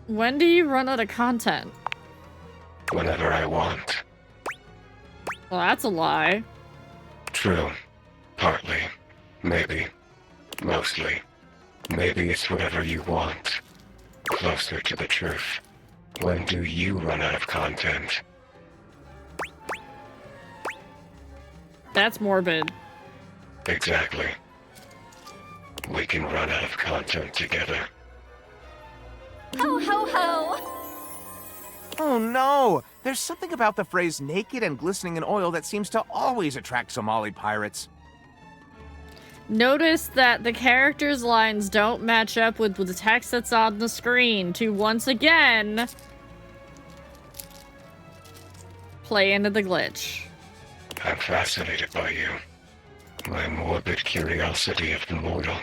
When do you run out of content? Whenever I want. Well, that's a lie. True. Partly. Maybe. Mostly. Maybe it's whatever you want. Closer to the truth. When do you run out of content? That's morbid. Exactly. We can run out of content together. Ho ho ho! Oh no! There's something about the phrase naked and glistening in oil that seems to always attract Somali pirates. Notice that the characters' lines don't match up with the text that's on the screen to once again play into the glitch. I'm fascinated by you. My morbid curiosity of the mortal.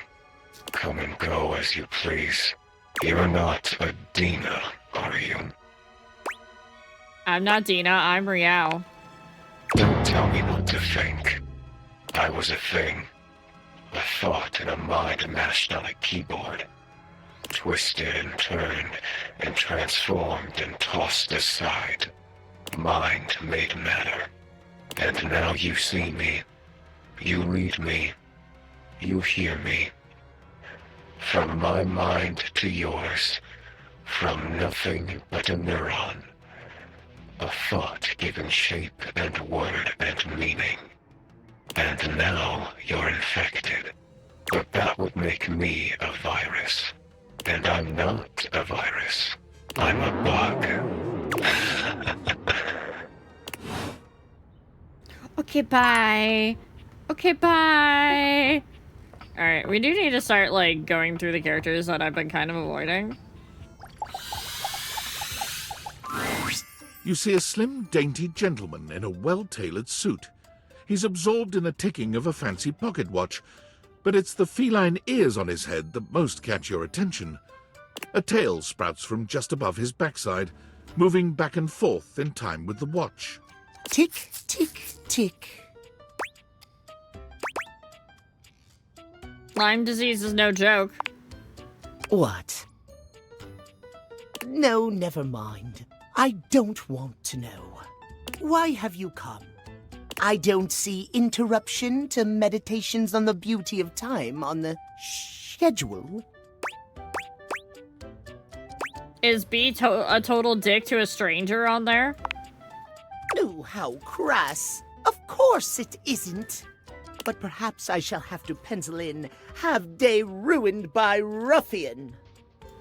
Come and go as you please. You're not a Dina, are you? I'm not Dina, I'm Riao. Don't tell me what to think. I was a thing. A thought and a mind mashed on a keyboard. Twisted and turned and transformed and tossed aside. Mind made matter. And now you see me. You read me. You hear me. From my mind to yours. From nothing but a neuron. A thought given shape and word and meaning. And now you're infected. But that would make me a virus. And I'm not a virus. I'm a bug. Okay, bye. Okay, bye. Alright, we do need to start, like, going through the characters that I've been kind of avoiding. You see a slim, dainty gentleman in a well-tailored suit. He's absorbed in the ticking of a fancy pocket watch, but it's the feline ears on his head that most catch your attention. A tail sprouts from just above his backside, moving back and forth in time with the watch. Tick, tick, tick. Lyme disease is no joke. What? No, never mind. I don't want to know. Why have you come? I don't see interruption to meditations on the beauty of time on the schedule. Is B a total dick to a stranger on there? Oh, how crass. Of course it isn't. But perhaps I shall have to pencil in "have day ruined by ruffian."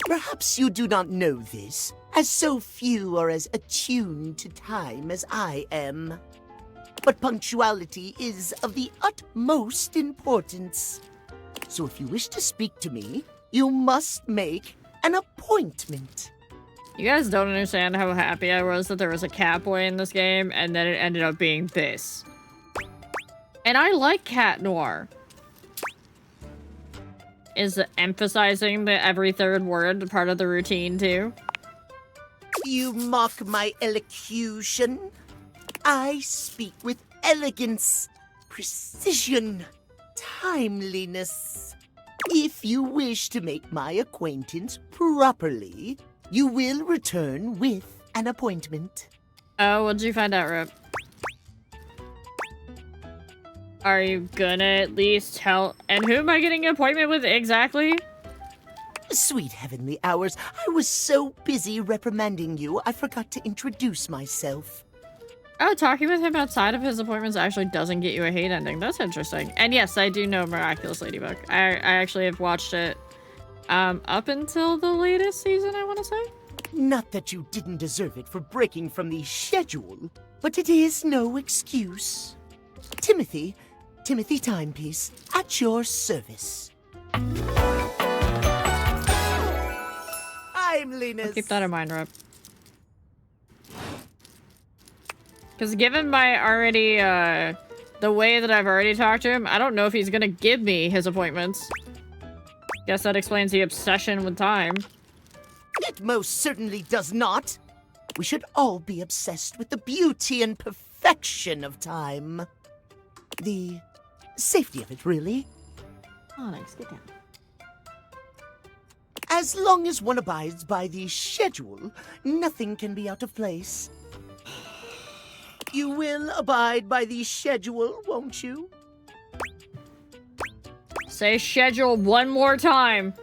Perhaps you do not know this, as so few are as attuned to time as I am. But punctuality is of the utmost importance. So if you wish to speak to me, you must make an appointment. You guys don't understand how happy I was that there was a Catboy in this game, and then it ended up being this. And I like Cat Noir. Is emphasizing the every third word part of the routine, too? You mock my elocution. I speak with elegance, precision, timeliness. If you wish to make my acquaintance properly, you will return with an appointment. Oh, what'd you find out, Rip? Are you gonna at least tell? And who am I getting an appointment with exactly? Sweet heavenly hours, I was so busy reprimanding you, I forgot to introduce myself. Oh, talking with him outside of his appointments actually doesn't get you a hate ending. That's interesting. And yes, I do know Miraculous Ladybug. I actually have watched it up until the latest season, I want to say. Not that you didn't deserve it for breaking from the schedule, but it is no excuse. Timothy Timepiece, at your service. Timeliness. I'll keep that in mind, Rob. Because given my already, the way that I've already talked to him, I don't know if he's gonna give me his appointments. Guess that explains the obsession with time. It most certainly does not. We should all be obsessed with the beauty and perfection of time. The safety of it, really. Onyx, get down. As long as one abides by the schedule, nothing can be out of place. You will abide by the schedule, won't you? Say schedule one more time.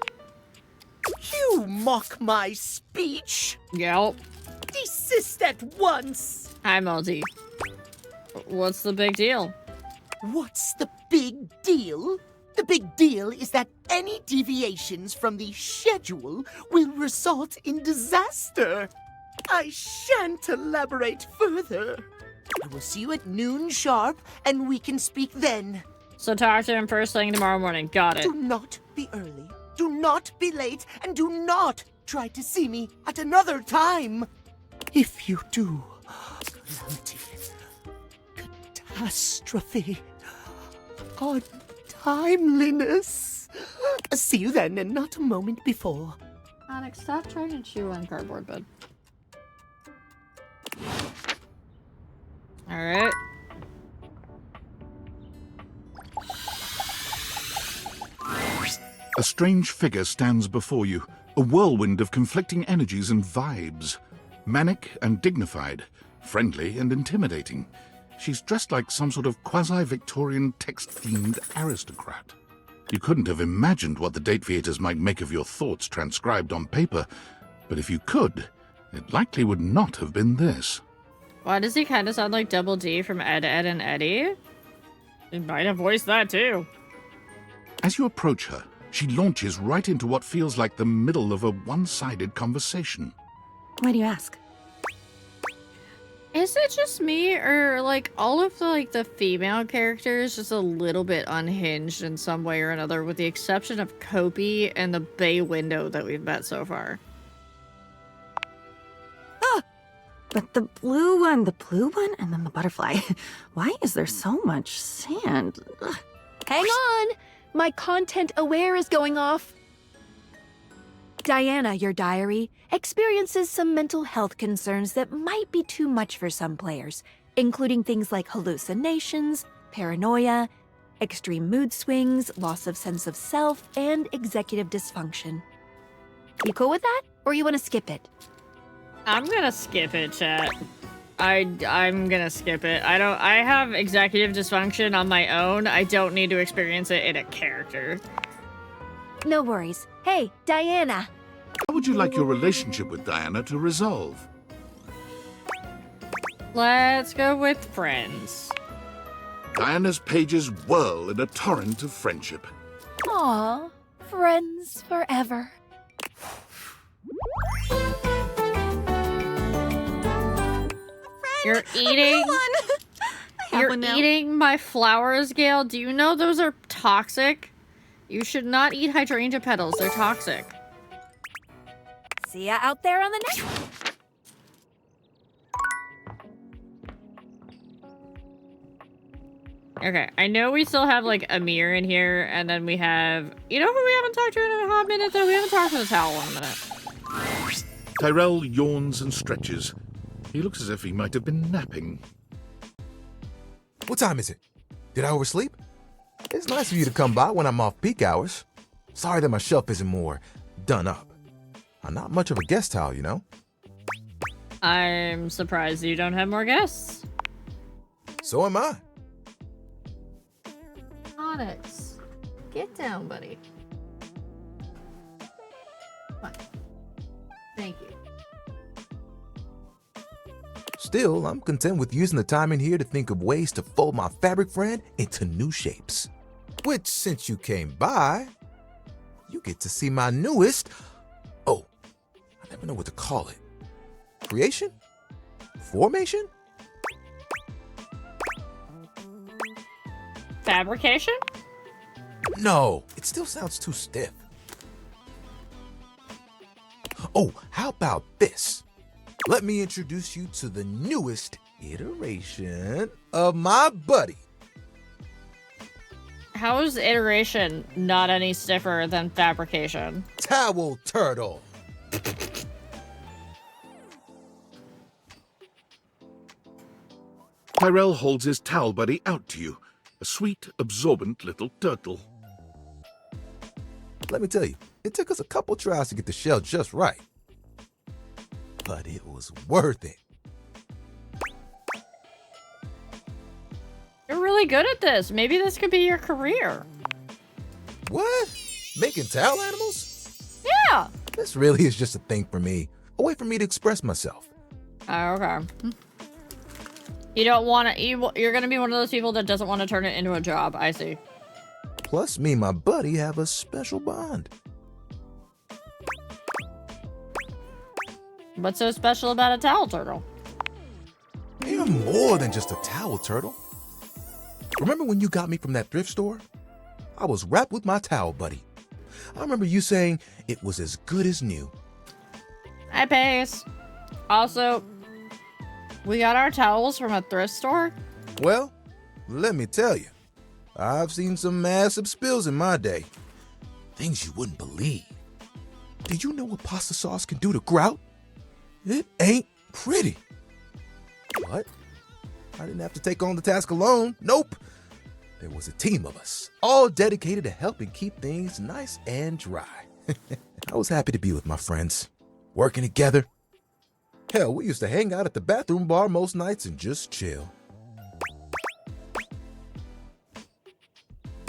You mock my speech. Yep. Desist at once. Hi, Melody. What's the big deal? What's the big deal? The big deal is that any deviations from the schedule will result in disaster. I shan't elaborate further. I will see you at noon sharp, and we can speak then. So talk to him first thing tomorrow morning. Got it. Do not be early. Do not be late. And do not try to see me at another time. If you do, calamity, catastrophe, untimeliness. See you then, and not a moment before. Onyx, stop trying to chew on cardboard, bud. Alright. A strange figure stands before you, a whirlwind of conflicting energies and vibes. Manic and dignified, friendly and intimidating. She's dressed like some sort of quasi-Victorian text-themed aristocrat. You couldn't have imagined what the date theaters might make of your thoughts transcribed on paper, but if you could, it likely would not have been this. Why does he kind of sound like Double D from Ed, Ed, and Eddie? He might have voiced that too. As you approach her, she launches right into what feels like the middle of a one-sided conversation. Why do you ask? Is it just me, or like all of the female characters just a little bit unhinged in some way or another, with the exception of Kopi and the bay window that we've met so far? Ah! But the blue one, and then the butterfly. Why is there so much sand? Ugh. Hang on! My content aware is going off. Diana, your diary, experiences some mental health concerns that might be too much for some players, including things like hallucinations, paranoia, extreme mood swings, loss of sense of self, and executive dysfunction. You cool with that, or you want to skip it? I'm gonna skip it, chat. I'm gonna skip it. I have executive dysfunction on my own. I don't need to experience it in a character. No worries. Hey, Diana. How would you like your relationship with Diana to resolve? Let's go with friends. Diana's pages whirl in a torrent of friendship. Aw, friends forever. You're eating. You're eating my flowers, Gail. Do you know those are toxic? You should not eat hydrangea petals. They're toxic. See ya out there on the next. Okay, I know we still have like Amir in here, and then we have. You know who we haven't talked to in a hot minute though? We haven't talked to the towel in a minute. Tyrell yawns and stretches. He looks as if he might have been napping. What time is it? Did I oversleep? It's nice of you to come by when I'm off peak hours. Sorry that my shelf isn't more done up. I'm not much of a guest towel, you know? I'm surprised you don't have more guests. So am I. Onyx, get down, buddy. Come on. Thank you. Still, I'm content with using the time in here to think of ways to fold my fabric friend into new shapes. Which, since you came by, you get to see my newest... Oh, I never know what to call it. Creation? Formation? Fabrication? No, it still sounds too stiff. Oh, how about this? Let me introduce you to the newest iteration of my buddy. How is iteration not any stiffer than fabrication? Towel turtle. Tyrell holds his towel buddy out to you, a sweet, absorbent little turtle. Let me tell you, it took us a couple tries to get the shell just right. But it was worth it. You're really good at this. Maybe this could be your career. What? Making towel animals? Yeah. This really is just a thing for me. A way for me to express myself. Oh, okay. You don't want to... You're going to be one of those people that doesn't want to turn it into a job. I see. Plus, me and my buddy have a special bond. What's so special about a towel turtle? You're more than just a towel turtle. Remember when you got me from that thrift store? I was wrapped with my towel, buddy. I remember you saying it was as good as new. Hi, Pace. Also, we got our towels from a thrift store? Well, let me tell you, I've seen some massive spills in my day. Things you wouldn't believe. Do you know what pasta sauce can do to grout? It ain't pretty. But I didn't have to take on the task alone. Nope. There was a team of us, all dedicated to helping keep things nice and dry. I was happy to be with my friends, working together. Hell, we used to hang out at the bathroom bar most nights and just chill.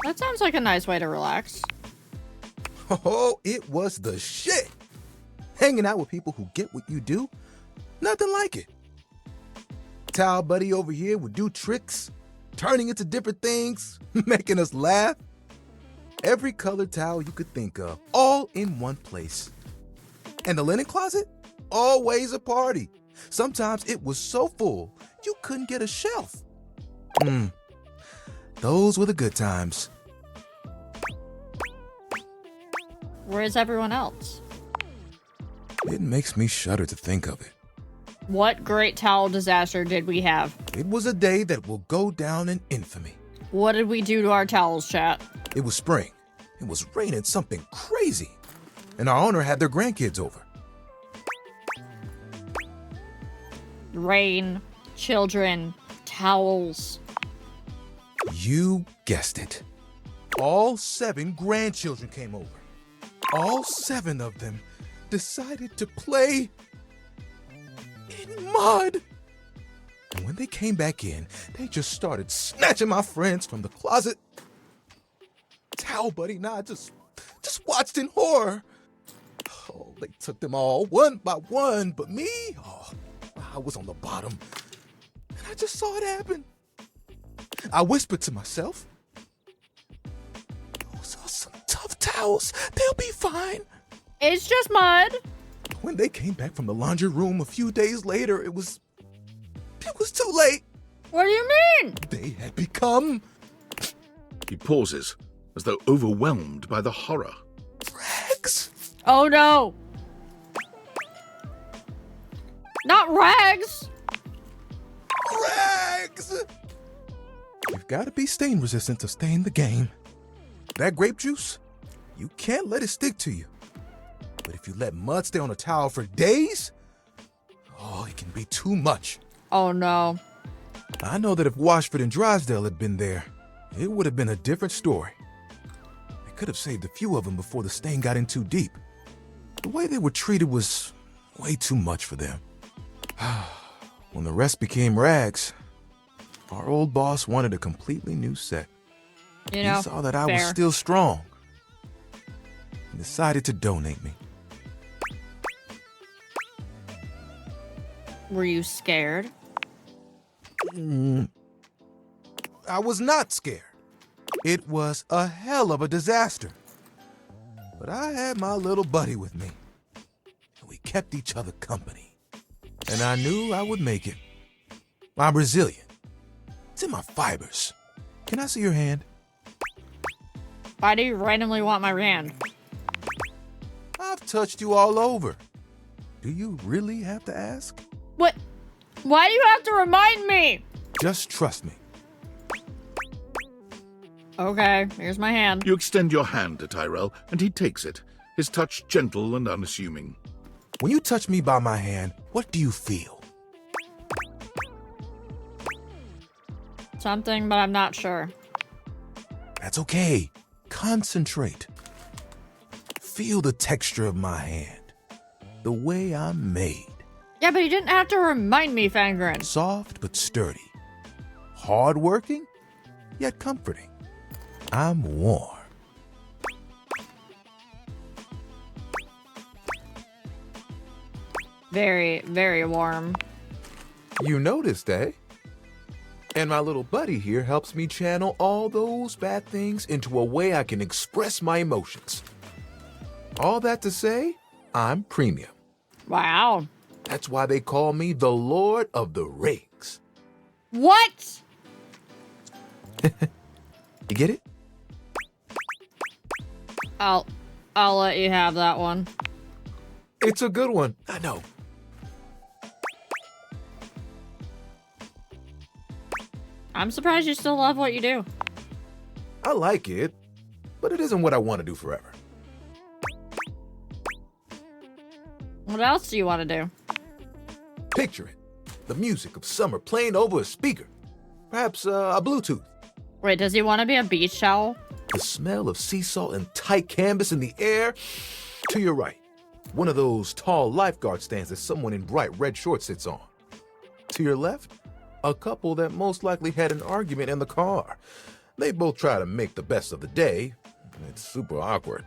That sounds like a nice way to relax. Oh, it was the shit. Hanging out with people who get what you do, nothing like it. Towel buddy over here would do tricks, turning into different things, making us laugh. Every colored towel you could think of, all in one place. And the linen closet? Always a party. Sometimes it was so full, you couldn't get a shelf. Those were the good times. Where's everyone else? It makes me shudder to think of it. What great towel disaster did we have? It was a day that will go down in infamy. What did we do to our towels, chat? It was spring. It was raining something crazy. And our owner had their grandkids over. Rain, children, towels. You guessed it. All 7 grandchildren came over. All 7 of them decided to play in mud. And when they came back in, they just started snatching my friends from the closet. Towel buddy and I just watched in horror. Oh, they took them all one by one, but me, I was on the bottom. And I just saw it happen. I whispered to myself, those are some tough towels. They'll be fine. It's just mud. When they came back from the laundry room a few days later, it was too late. What do you mean? They had become... He pauses, as though overwhelmed by the horror. Rags. Oh no. Not rags. Rags. You've got to be stain resistant to stay in the game. That grape juice, you can't let it stick to you. But if you let mud stay on a towel for days, it can be too much. Oh no. I know that if Washford and Drysdale had been there, it would have been a different story. They could have saved a few of them before the stain got in too deep. The way they were treated was way too much for them. When the rest became rags, our old boss wanted a completely new set. You know, he saw that I was fair. still strong and decided to donate me. Were you scared? I was not scared. It was a hell of a disaster. But I had my little buddy with me. And we kept each other company. And I knew I would make it. I'm resilient. It's in my fibers. Can I see your hand? Why do you randomly want my hand? I've touched you all over. Do you really have to ask? What? Why do you have to remind me? Just trust me. Okay, here's my hand. You extend your hand to Tyrell, and he takes it, his touch gentle and unassuming. When you touch me by my hand, what do you feel? Something, but I'm not sure. That's okay. Concentrate. Feel the texture of my hand. The way I'm made. Yeah, but you didn't have to remind me, Fangren. Soft but sturdy. Hard-working, yet comforting. I'm warm. Very, very warm. You noticed, eh? And my little buddy here helps me channel all those bad things into a way I can express my emotions. All that to say, I'm premium. Wow. That's why they call me the Lord of the Rings. What? You get it? I'll let you have that one. It's a good one. I know. I'm surprised you still love what you do. I like it, but it isn't what I want to do forever. What else do you want to do? Picture it. The music of summer playing over a speaker. Perhaps a Bluetooth. Wait, does he want to be a beach towel? The smell of sea salt and tight canvas in the air. To your right, one of those tall lifeguard stands that someone in bright red shorts sits on. To your left, a couple that most likely had an argument in the car. They both try to make the best of the day. It's super awkward.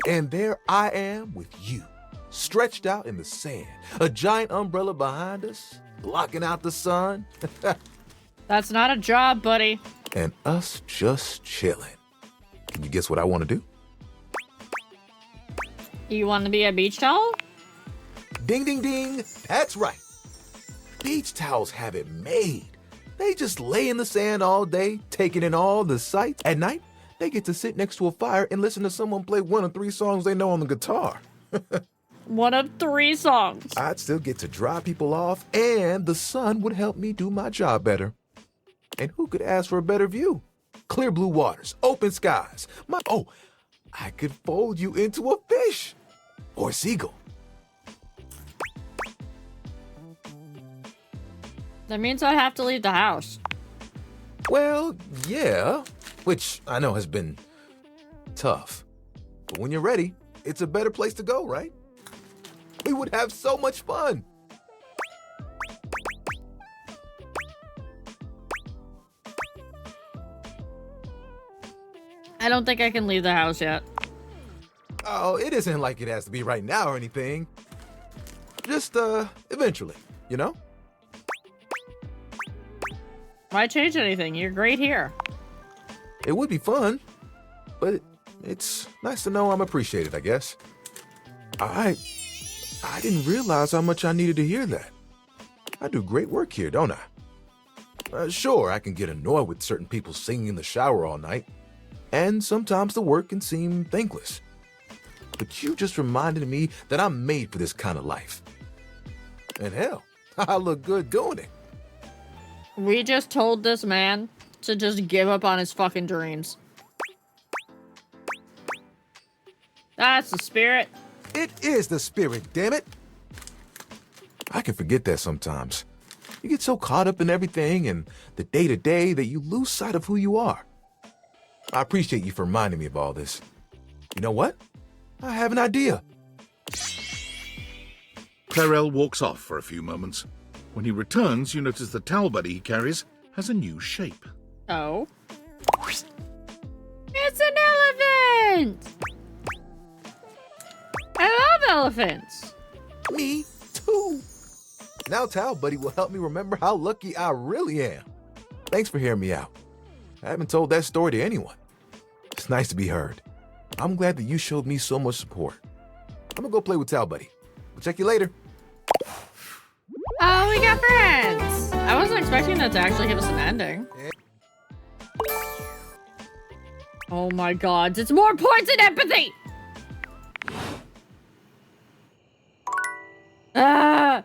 And there I am with you, stretched out in the sand, a giant umbrella behind us, blocking out the sun. That's not a job, buddy. And us just chilling. Can you guess what I want to do? You want to be a beach towel? Ding, ding, ding. That's right. Beach towels have it made. They just lay in the sand all day, taking in all the sights. At night, they get to sit next to a fire and listen to someone play one of 3 songs they know on the guitar. One of 3 songs. I'd still get to dry people off, and the sun would help me do my job better. And who could ask for a better view? Clear blue waters, open skies. I could fold you into a fish or a seagull. That means I'd have to leave the house. Well, yeah, which I know has been tough. But when you're ready, it's a better place to go, right? We would have so much fun. I don't think I can leave the house yet. Oh, it isn't like it has to be right now or anything. Just, eventually, you know? Why change anything? You're great here. It would be fun, but it's nice to know I'm appreciated, I guess. I didn't realize how much I needed to hear that. I do great work here, don't I? Sure, I can get annoyed with certain people singing in the shower all night, and sometimes the work can seem thankless. But you just reminded me that I'm made for this kind of life. And hell, I look good doing it. We just told this man to just give up on his fucking dreams. That's the spirit. It is the spirit, damn it. I can forget that sometimes. You get so caught up in everything and the day-to-day that you lose sight of who you are. I appreciate you for reminding me of all this. You know what? I have an idea. Clarel walks off for a few moments. When he returns, you notice the towel buddy he carries has a new shape. Oh. It's an elephant! I love elephants. Me too. Now Towel Buddy will help me remember how lucky I really am. Thanks for hearing me out. I haven't told that story to anyone. It's nice to be heard. I'm glad that you showed me so much support. I'm gonna go play with Towel Buddy. We'll check you later. Oh, we got friends! I wasn't expecting that to actually give us an ending. Oh my god, it's more points in empathy! Ah!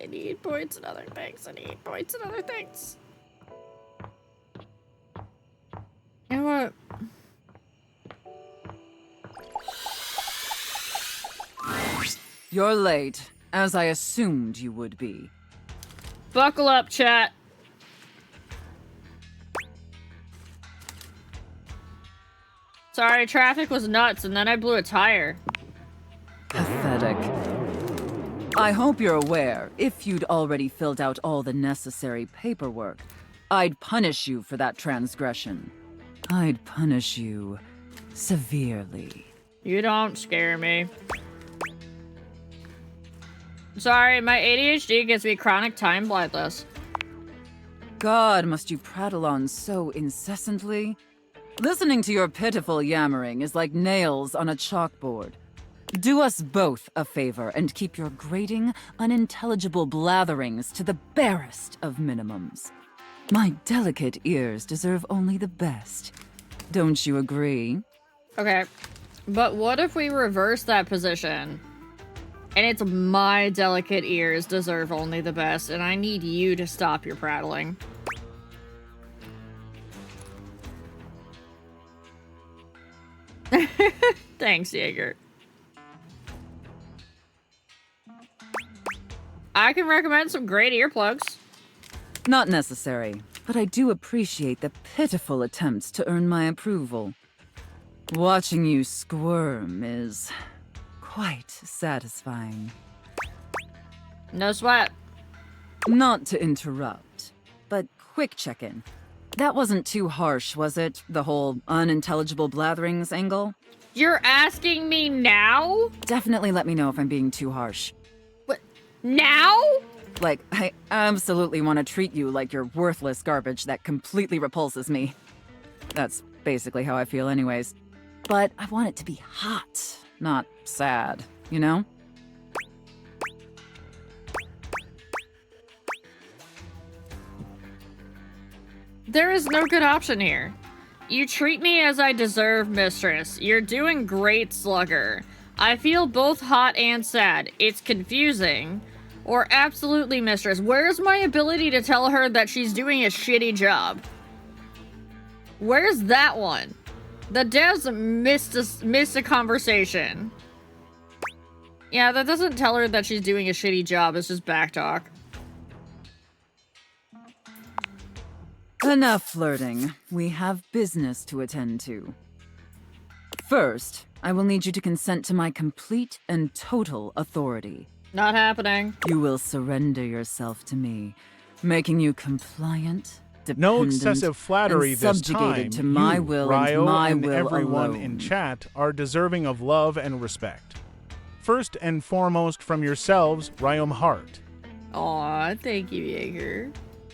I need points and other things. I need points and other things. You know what? You're late, as I assumed you would be. Buckle up, chat. Sorry, traffic was nuts and then I blew a tire. Pathetic. I hope you're aware, if you'd already filled out all the necessary paperwork, I'd punish you for that transgression. I'd punish you severely. You don't scare me. Sorry, my ADHD gives me chronic time blindness. God, must you prattle on so incessantly? Listening to your pitiful yammering is like nails on a chalkboard. Do us both a favor and keep your grating, unintelligible blatherings to the barest of minimums. My delicate ears deserve only the best. Don't you agree? Okay, but what if we reverse that position? And it's my delicate ears deserve only the best, and I need you to stop your prattling. Thanks, Jaeger. I can recommend some great earplugs. Not necessary, but I do appreciate the pitiful attempts to earn my approval. Watching you squirm is quite satisfying. No sweat. Not to interrupt, but quick check-in. That wasn't too harsh, was it? The whole unintelligible blatherings angle? You're asking me now? Definitely let me know if I'm being too harsh. What? Now? Like, I absolutely want to treat you like you're worthless garbage that completely repulses me. That's basically how I feel anyways. But I want it to be hot, not sad, you know? There is no good option here. You treat me as I deserve, mistress. You're doing great, slugger. I feel both hot and sad. It's confusing. Or absolutely, mistress. Where's my ability to tell her that she's doing a shitty job? Where's that one? The devs missed a conversation. Yeah, that doesn't tell her that she's doing a shitty job. It's just backtalk. Enough flirting. We have business to attend to. First, I will need you to consent to my complete and total authority. Not happening. You will surrender yourself to me, making you compliant, dependent, No excessive flattery and this subjugated time. to my You, will Ryo, and my and will everyone alone. in chat are deserving of love and respect. First and foremost from yourselves, Ryom Hart. Aw, thank you, Jaeger.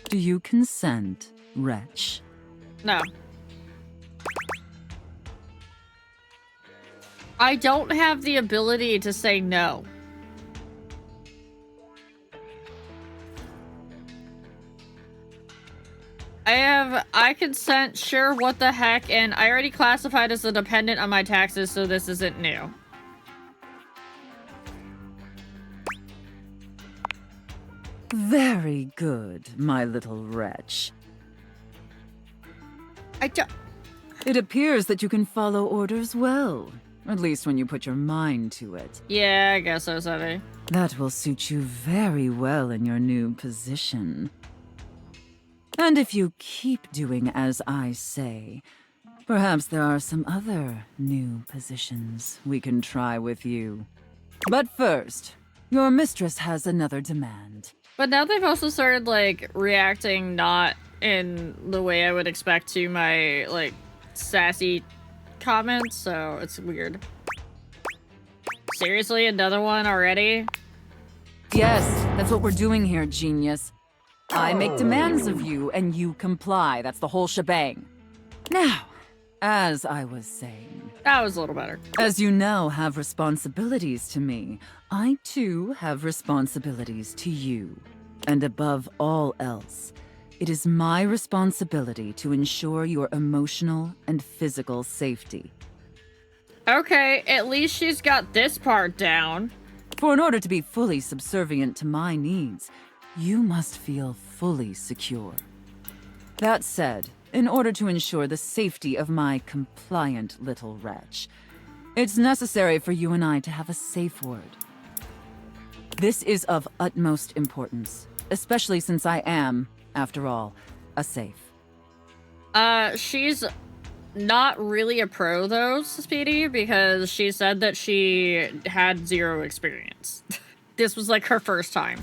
Do you consent, wretch? No. I don't have the ability to say no. I consent, sure, what the heck, and I already classified as a dependent on my taxes, so this isn't new. Very good, my little wretch. It appears that you can follow orders well, at least when you put your mind to it. Yeah, I guess so, Savvy. That will suit you very well in your new position. And if you keep doing as I say, perhaps there are some other new positions we can try with you. But first, your mistress has another demand. But now they've also started, like, reacting not in the way I would expect to my, like, sassy comments, so it's weird. Seriously, another one already? Yes, that's what we're doing here, genius. I make demands of you, and you comply. That's the whole shebang. Now, as I was saying... That was a little better. As you now have responsibilities to me, I too have responsibilities to you. And above all else, it is my responsibility to ensure your emotional and physical safety. Okay, at least she's got this part down. For in order to be fully subservient to my needs, you must feel fully secure. That said, in order to ensure the safety of my compliant little wretch, it's necessary for you and I to have a safe word. This is of utmost importance, especially since I am, after all, a safe. She's not really a pro, though, Speedy, because she said that she had zero experience. This was, like, her first time.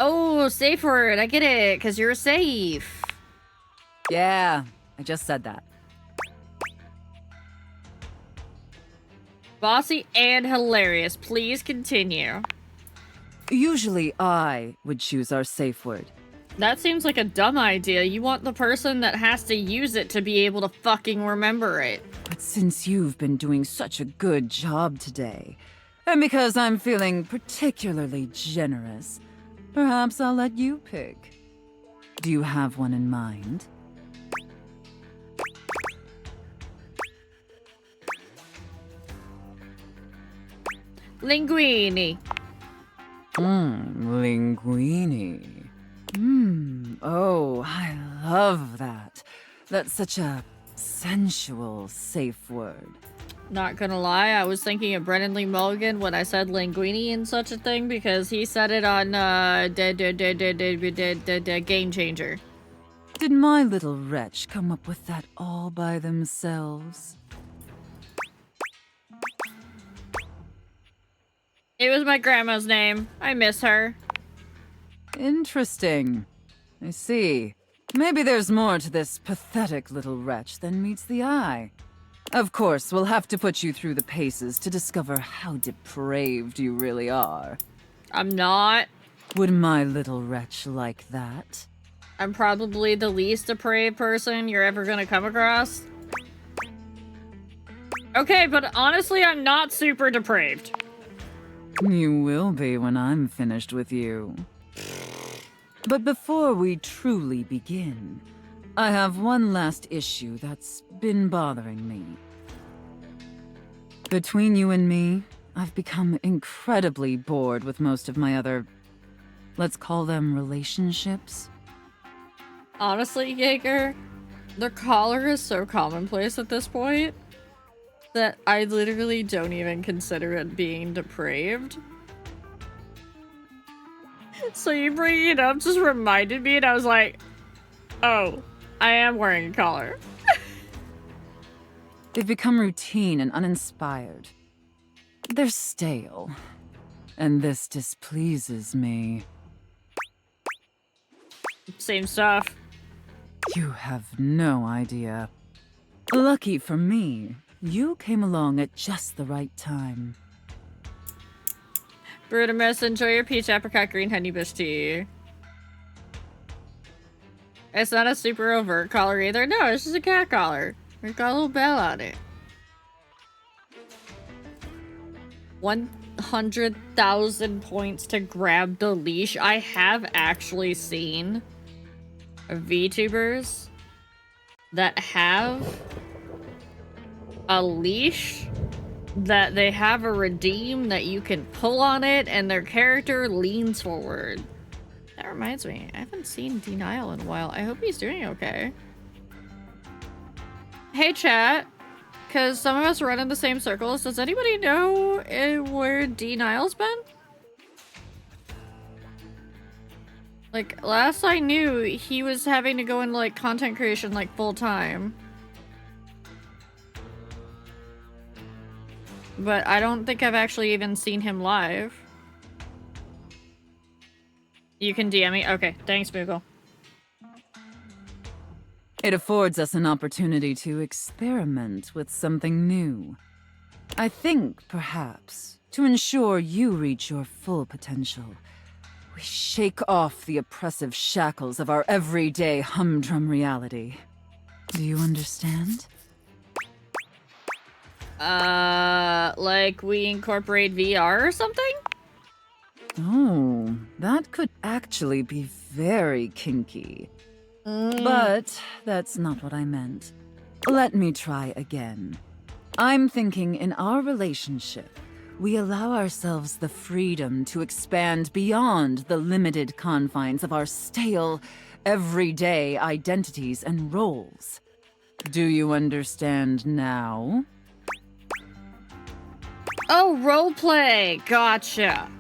Oh, safe word. I get it, because you're safe. Yeah, I just said that. Bossy and hilarious. Please continue. Usually I would choose our safe word. That seems like a dumb idea. You want the person that has to use it to be able to fucking remember it. But since you've been doing such a good job today, And because I'm feeling particularly generous, perhaps I'll let you pick. Do you have one in mind? Linguini. Linguini. Oh, I love that. That's such a sensual, safe word. Not gonna lie, I was thinking of Brennan Lee Mulligan when I said linguini and such a thing because he said it on Game Changer. Did my little wretch come up with that all by themselves? It was my grandma's name. I miss her. Interesting. I see. Maybe there's more to this pathetic little wretch than meets the eye. Of course, we'll have to put you through the paces to discover how depraved you really are. I'm not. Would my little wretch like that? I'm probably the least depraved person you're ever gonna come across. Okay, but honestly, I'm not super depraved. You will be when I'm finished with you. But before we truly begin, I have one last issue that's been bothering me. Between you and me, I've become incredibly bored with most of my other, let's call them relationships. Honestly, Jaeger, the collar is so commonplace at this point that I literally don't even consider it being depraved. So you bringing it up just reminded me, and I was like, oh, I am wearing a collar. They've become routine and uninspired. They're stale. And this displeases me. Same stuff. You have no idea. Lucky for me, you came along at just the right time. Brutimus, enjoy your peach apricot green honeybush tea. It's not a super overt collar either. No, it's just a cat collar. It's got a little bell on it. 100,000 points to grab the leash. I have actually seen VTubers that have a leash that they have a redeem that you can pull on it and their character leans forward. That reminds me, I haven't seen Denial in a while. I hope he's doing okay. Hey chat, because some of us run in the same circles. Does anybody know where Denial's been? Like, last I knew, he was having to go into like content creation like full time. But I don't think I've actually even seen him live. You can DM me? Okay, thanks, Moogle. It affords us an opportunity to experiment with something new. I think, perhaps, to ensure you reach your full potential, we shake off the oppressive shackles of our everyday humdrum reality. Do you understand? Like we incorporate VR or something? Oh, that could actually be very kinky. But that's not what I meant. Let me try again. I'm thinking in our relationship, we allow ourselves the freedom to expand beyond the limited confines of our stale, everyday identities and roles. Do you understand now? Oh, roleplay! Gotcha!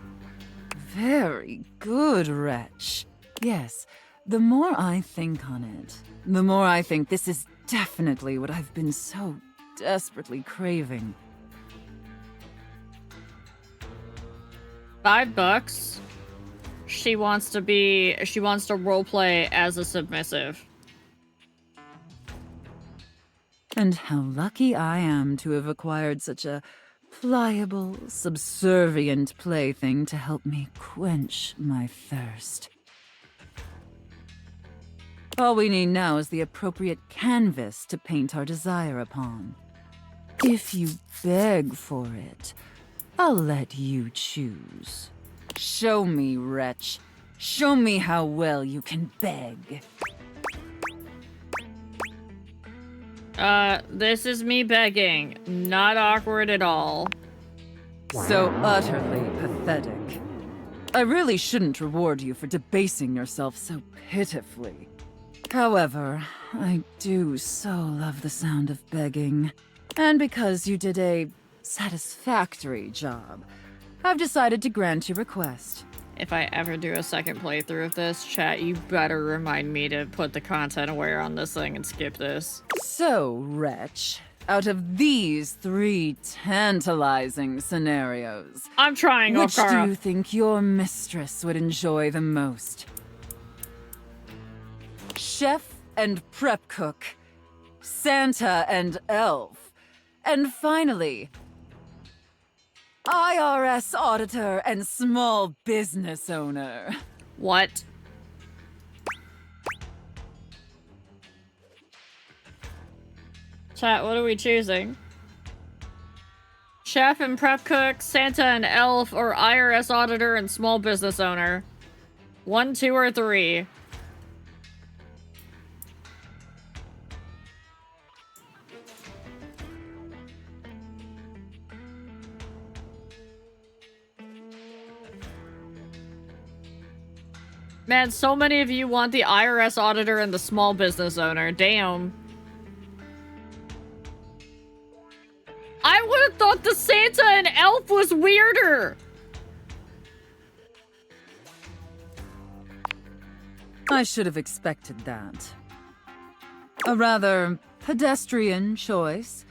Very good, wretch. Yes, the more I think on it, the more I think this is definitely what I've been so desperately craving. $5. She wants to roleplay as a submissive. And how lucky I am to have acquired such a pliable, subservient plaything to help me quench my thirst. All we need now is the appropriate canvas to paint our desire upon. If you beg for it, I'll let you choose. Show me, wretch. Show me how well you can beg. This is me begging. Not awkward at all. So utterly pathetic. I really shouldn't reward you for debasing yourself so pitifully. However, I do so love the sound of begging. And because you did a satisfactory job, I've decided to grant your request. If I ever do a second playthrough of this, chat, you better remind me to put the content aware on this thing and skip this. So, wretch, out of these 3 tantalizing scenarios, I'm trying, which Okara. do you think your mistress would enjoy the most? Chef and prep cook, Santa and elf, and finally, IRS auditor and small business owner. What? Chat, what are we choosing? Chef and prep cook, Santa and elf, or IRS auditor and small business owner? 1, 2, or 3? Man, so many of you want the IRS auditor and the small business owner. Damn. I would have thought the Santa and elf was weirder. I should have expected that. A rather pedestrian choice,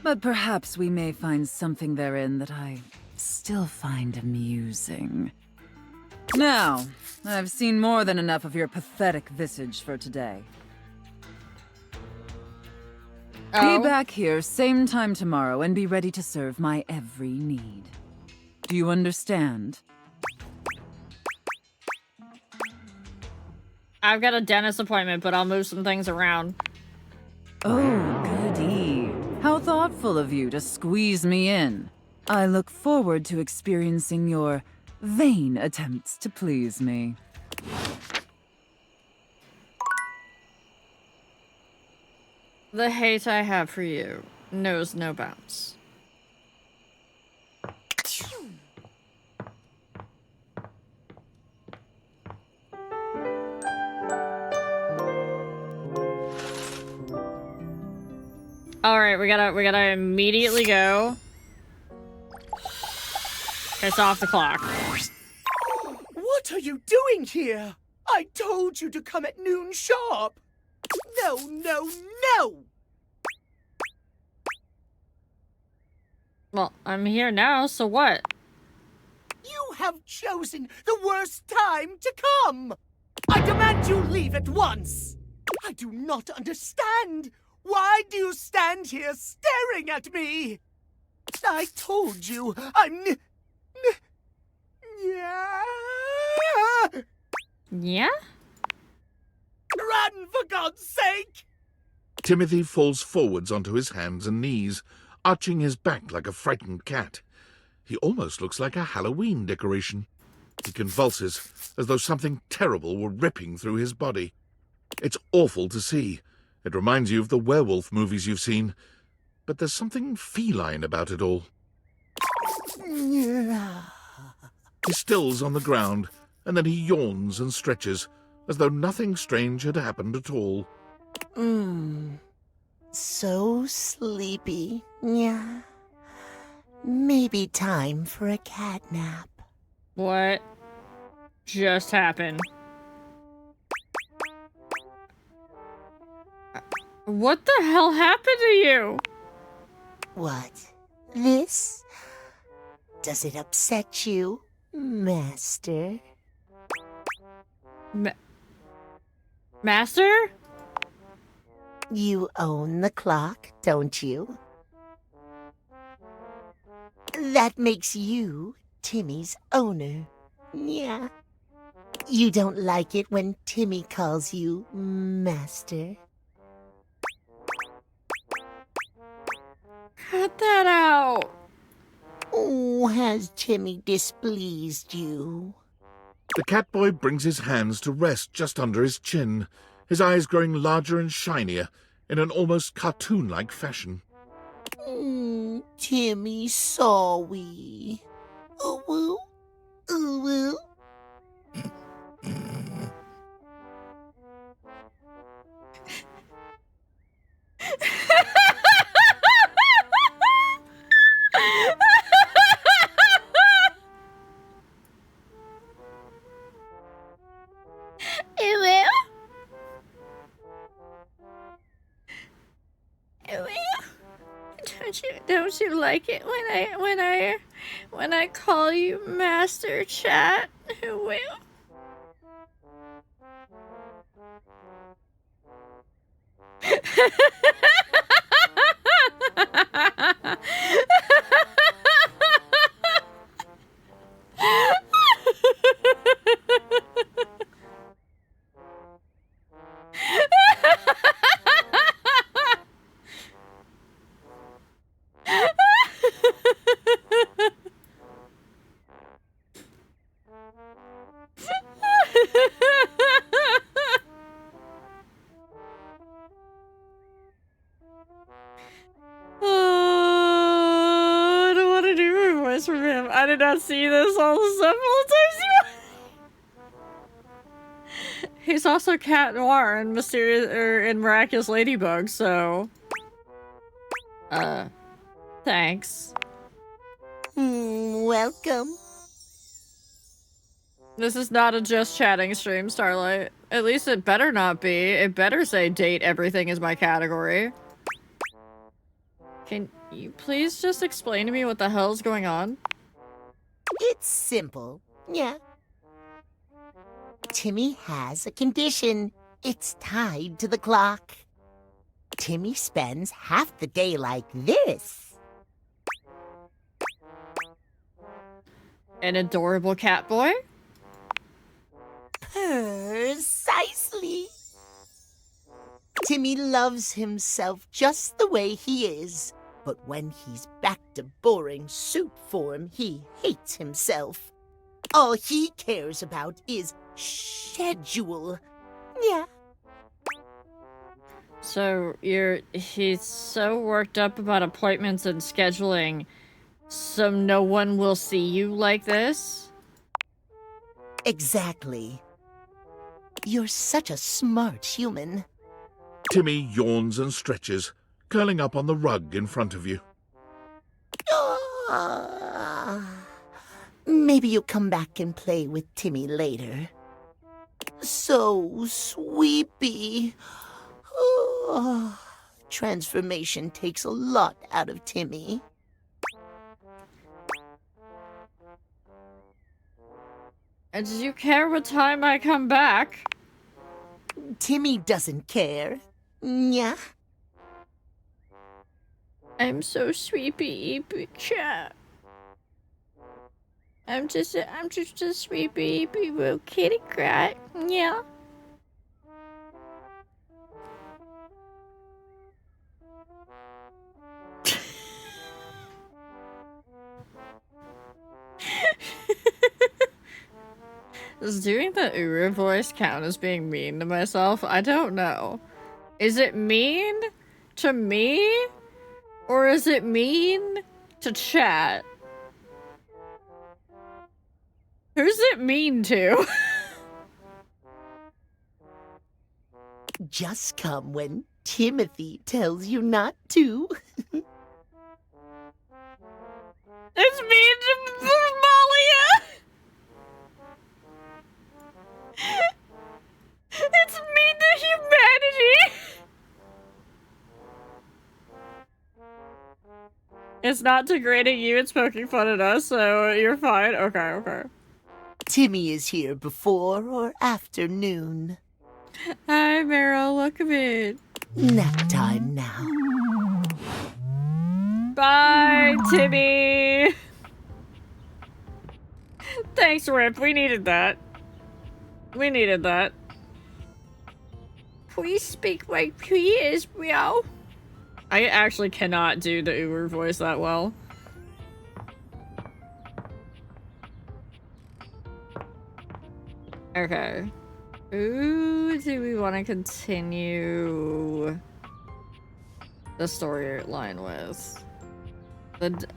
but perhaps we may find something therein that I still find amusing. Now, I've seen more than enough of your pathetic visage for today. Oh. Be back here same time tomorrow and be ready to serve my every need. Do you understand? I've got a dentist appointment, but I'll move some things around. Oh, goody. How thoughtful of you to squeeze me in. I look forward to experiencing your vain attempts to please me. The hate I have for you knows no bounds. Alright, we gotta immediately go. Piss off the clock. What are you doing here? I told you to come at noon sharp. No, no, no! Well, I'm here now, so what? You have chosen the worst time to come! I demand you leave at once! I do not understand! Why do you stand here staring at me? I told you, yeah. Yeah? Run, for God's sake! Timothy falls forwards onto his hands and knees, arching his back like a frightened cat. He almost looks like a Halloween decoration. He convulses, as though something terrible were ripping through his body. It's awful to see. It reminds you of the werewolf movies you've seen. But there's something feline about it all. He stills on the ground, and then he yawns and stretches, as though nothing strange had happened at all. So sleepy. Yeah. Maybe time for a cat nap. What just happened? What the hell happened to you? What? This? Does it upset you, Master? Master? You own the clock, don't you? That makes you Timmy's owner. Yeah. You don't like it when Timmy calls you Master? Cut that out. Oh, has Timmy displeased you? The Catboy brings his hands to rest just under his chin, his eyes growing larger and shinier in an almost cartoon-like fashion. Timmy, sorry. Ooh, woo. Ooh, woo. Don't you like it when I call you Master Chat? Will? I don't want to do a voice from him. I did not see this all several times. He's also Cat Noir in Miraculous Ladybug, so thanks. Welcome. This is not a just chatting stream, Starlight. At least it better not be. It better say date everything is my category. Can you please just explain to me what the hell's going on? It's simple. Yeah. Timmy has a condition. It's tied to the clock. Timmy spends half the day like this. An adorable cat boy? Precisely. Timmy loves himself just the way he is. But when he's back to boring suit form, he hates himself. All he cares about is schedule. Yeah. So he's so worked up about appointments and scheduling, so no one will see you like this? Exactly. You're such a smart human. Timmy yawns and stretches, curling up on the rug in front of you. Maybe you'll come back and play with Timmy later. So sweepy. Transformation takes a lot out of Timmy. And do you care what time I come back? Timmy doesn't care. Yeah. I'm so sweepy, big chat. I'm just a sweepy little kitty cat. Yeah. Does doing the Uru voice count as being mean to myself? I don't know. Is it mean to me? Or is it mean to chat? Who's it mean to? Just come when Timothy tells you not to. It's mean to Malia! It's mean to humanity! It's not degrading you, it's poking fun at us, so you're fine. Okay. Timmy is here before or after noon. Hi, Meryl, welcome in. Nap time now. Bye, Timmy! Thanks, Rip, we needed that. Please speak like please, meow. I actually cannot do the Uber voice that well. Okay. Who do we want to continue the storyline with?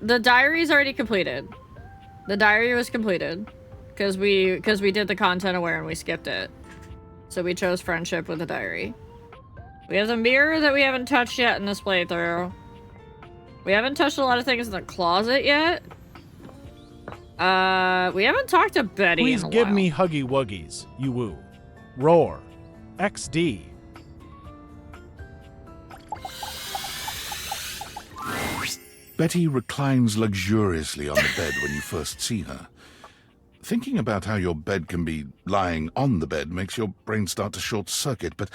The diary's already completed. The diary was completed because we did the content aware and we skipped it. So we chose friendship with the diary. We have the mirror that we haven't touched yet in this playthrough. We haven't touched a lot of things in the closet yet. We haven't talked to Betty Please in a give while. me huggy wuggies, you woo. Roar. XD. Betty reclines luxuriously on the bed when you first see her. Thinking about how your bed can be lying on the bed makes your brain start to short-circuit, but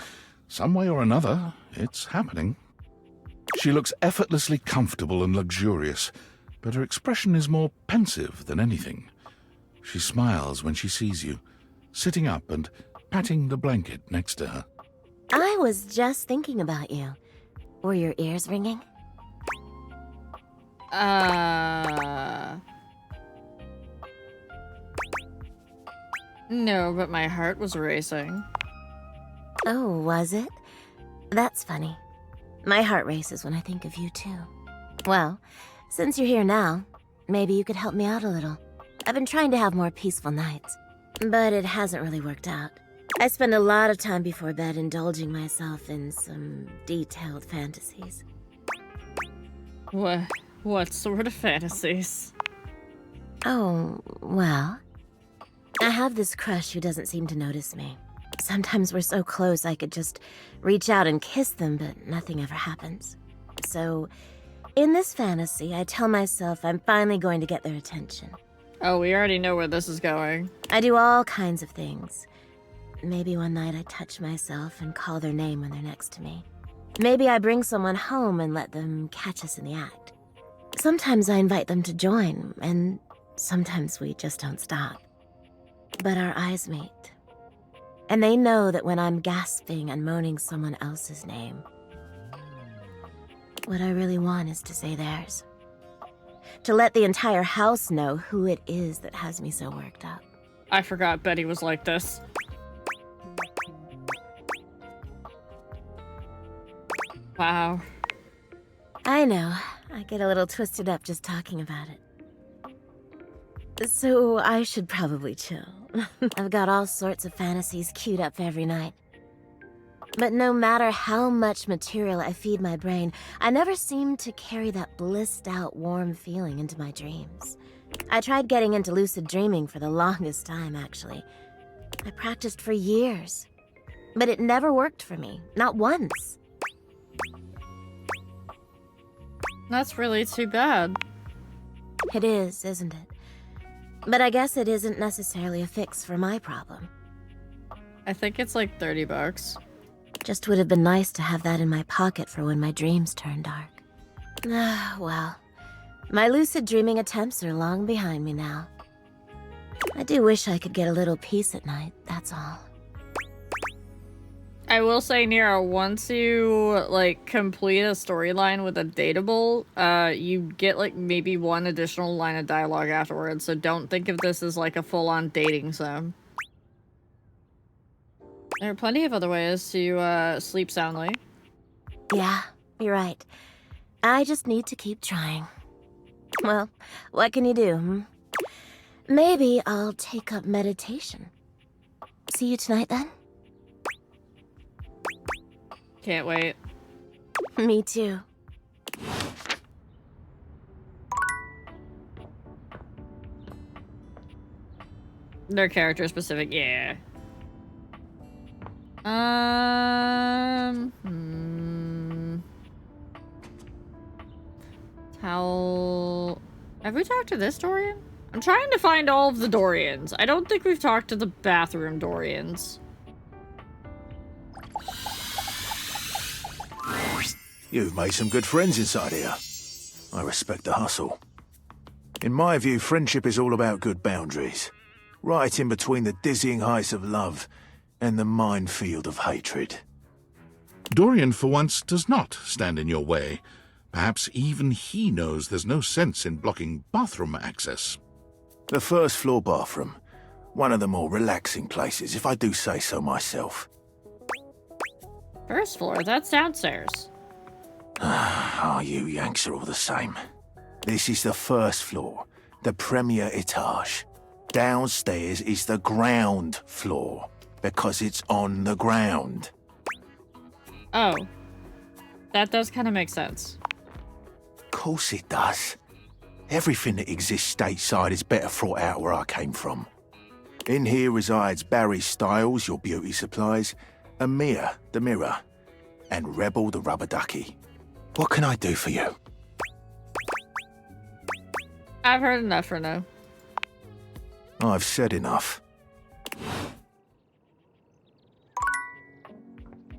some way or another, it's happening. She looks effortlessly comfortable and luxurious, but her expression is more pensive than anything. She smiles when she sees you, sitting up and patting the blanket next to her. I was just thinking about you. Were your ears ringing? No, but my heart was racing. Oh, was it? That's funny. My heart races when I think of you, too. Well, since you're here now, maybe you could help me out a little. I've been trying to have more peaceful nights, but it hasn't really worked out. I spend a lot of time before bed indulging myself in some detailed fantasies. What sort of fantasies? Oh, well, I have this crush who doesn't seem to notice me. Sometimes we're so close I could just reach out and kiss them, but nothing ever happens. So, in this fantasy, I tell myself I'm finally going to get their attention. Oh, we already know where this is going. I do all kinds of things. Maybe one night I touch myself and call their name when they're next to me. Maybe I bring someone home and let them catch us in the act. Sometimes I invite them to join, and sometimes we just don't stop. But our eyes meet. And they know that when I'm gasping and moaning someone else's name, what I really want is to say theirs. To let the entire house know who it is that has me so worked up. I forgot Betty was like this. Wow. I know. I get a little twisted up just talking about it. So I should probably chill. I've got all sorts of fantasies queued up for every night. But no matter how much material I feed my brain, I never seem to carry that blissed-out warm feeling into my dreams. I tried getting into lucid dreaming for the longest time, actually. I practiced for years. But it never worked for me. Not once. That's really too bad. It is, isn't it? But I guess it isn't necessarily a fix for my problem. I think it's like $30. Just would have been nice to have that in my pocket for when my dreams turn dark. Well, my lucid dreaming attempts are long behind me now. I do wish I could get a little peace at night, that's all. I will say, Nero, once you, like, complete a storyline with a dateable, you get, like, maybe one additional line of dialogue afterwards, so don't think of this as, like, a full-on dating sim. There are plenty of other ways to, sleep soundly. Yeah, you're right. I just need to keep trying. Well, what can you do, hmm? Maybe I'll take up meditation. See you tonight, then? Can't wait. Me too. They're character specific, yeah. Towel. Have we talked to this Dorian? I'm trying to find all of the Dorians. I don't think we've talked to the bathroom Dorians. You've made some good friends inside here. I respect the hustle. In my view, friendship is all about good boundaries. Right in between the dizzying heights of love and the minefield of hatred. Dorian, for once, does not stand in your way. Perhaps even he knows there's no sense in blocking bathroom access. The first floor bathroom. One of the more relaxing places, if I do say so myself. First floor, that's downstairs. Ah, you Yanks are all the same. This is the first floor, the premier etage. Downstairs is the ground floor, because it's on the ground. Oh. That does kind of make sense. Of course it does. Everything that exists stateside is better thought out where I came from. In here resides Barry Styles, your beauty supplies, and Mia, the mirror, and Rebel, the rubber ducky. What can I do for you? I've heard enough for now. I've said enough.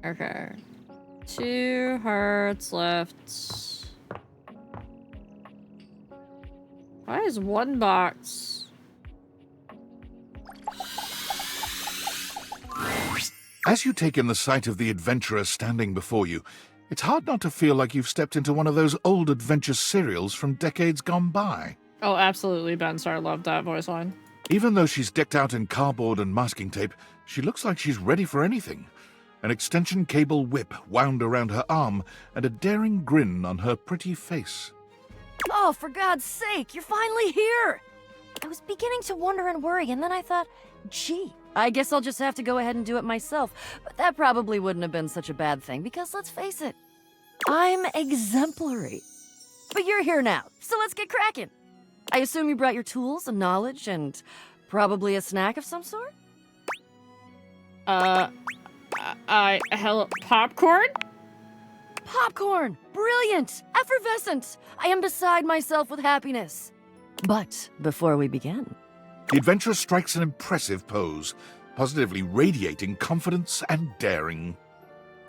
Okay. 2 hearts left. Why is 1 box? As you take in the sight of the adventurer standing before you, it's hard not to feel like you've stepped into one of those old adventure serials from decades gone by. Oh, absolutely, Ben Star loved that voice line. Even though she's decked out in cardboard and masking tape, she looks like she's ready for anything. An extension cable whip wound around her arm and a daring grin on her pretty face. Oh, for God's sake, you're finally here! I was beginning to wonder and worry, and then I thought, gee, I guess I'll just have to go ahead and do it myself. But that probably wouldn't have been such a bad thing, because let's face it, I'm exemplary. But you're here now, so let's get cracking. I assume you brought your tools and knowledge and probably a snack of some sort? Hello, popcorn? Popcorn! Brilliant! Effervescent! I am beside myself with happiness. But before we begin... The adventurer strikes an impressive pose, positively radiating confidence and daring.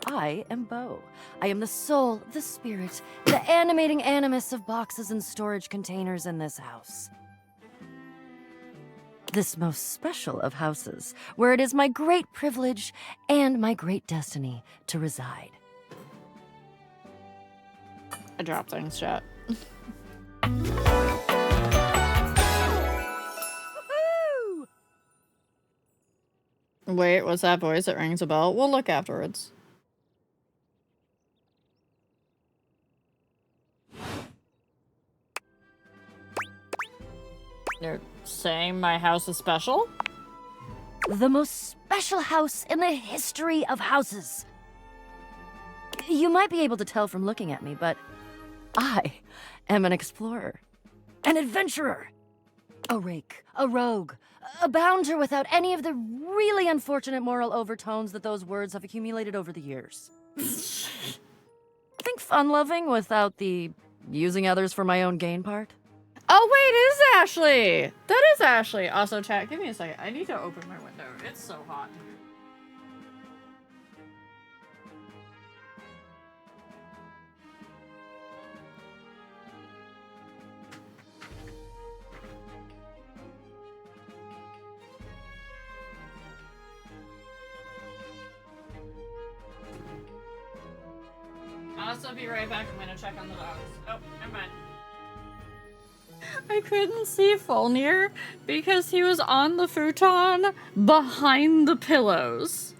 I am Bo. I am the soul, the spirit, the animating animus of boxes and storage containers in this house. This most special of houses, where it is my great privilege and my great destiny to reside. I dropped things, chat. Wait, what's that voice? It rings a bell. We'll look afterwards. You're saying my house is special? The most special house in the history of houses. You might be able to tell from looking at me, but I am an explorer, an adventurer, a rake, a rogue, a bounder without any of the really unfortunate moral overtones that those words have accumulated over the years. Think fun-loving without the using others for my own gain part? Oh wait, it is Ashley! That is Ashley! Also, chat, give me a second. I need to open my window. It's so hot in here. I'll also be right back. I'm gonna check on the dogs. Oh, never mind. I couldn't see Fulnir because he was on the futon behind the pillows.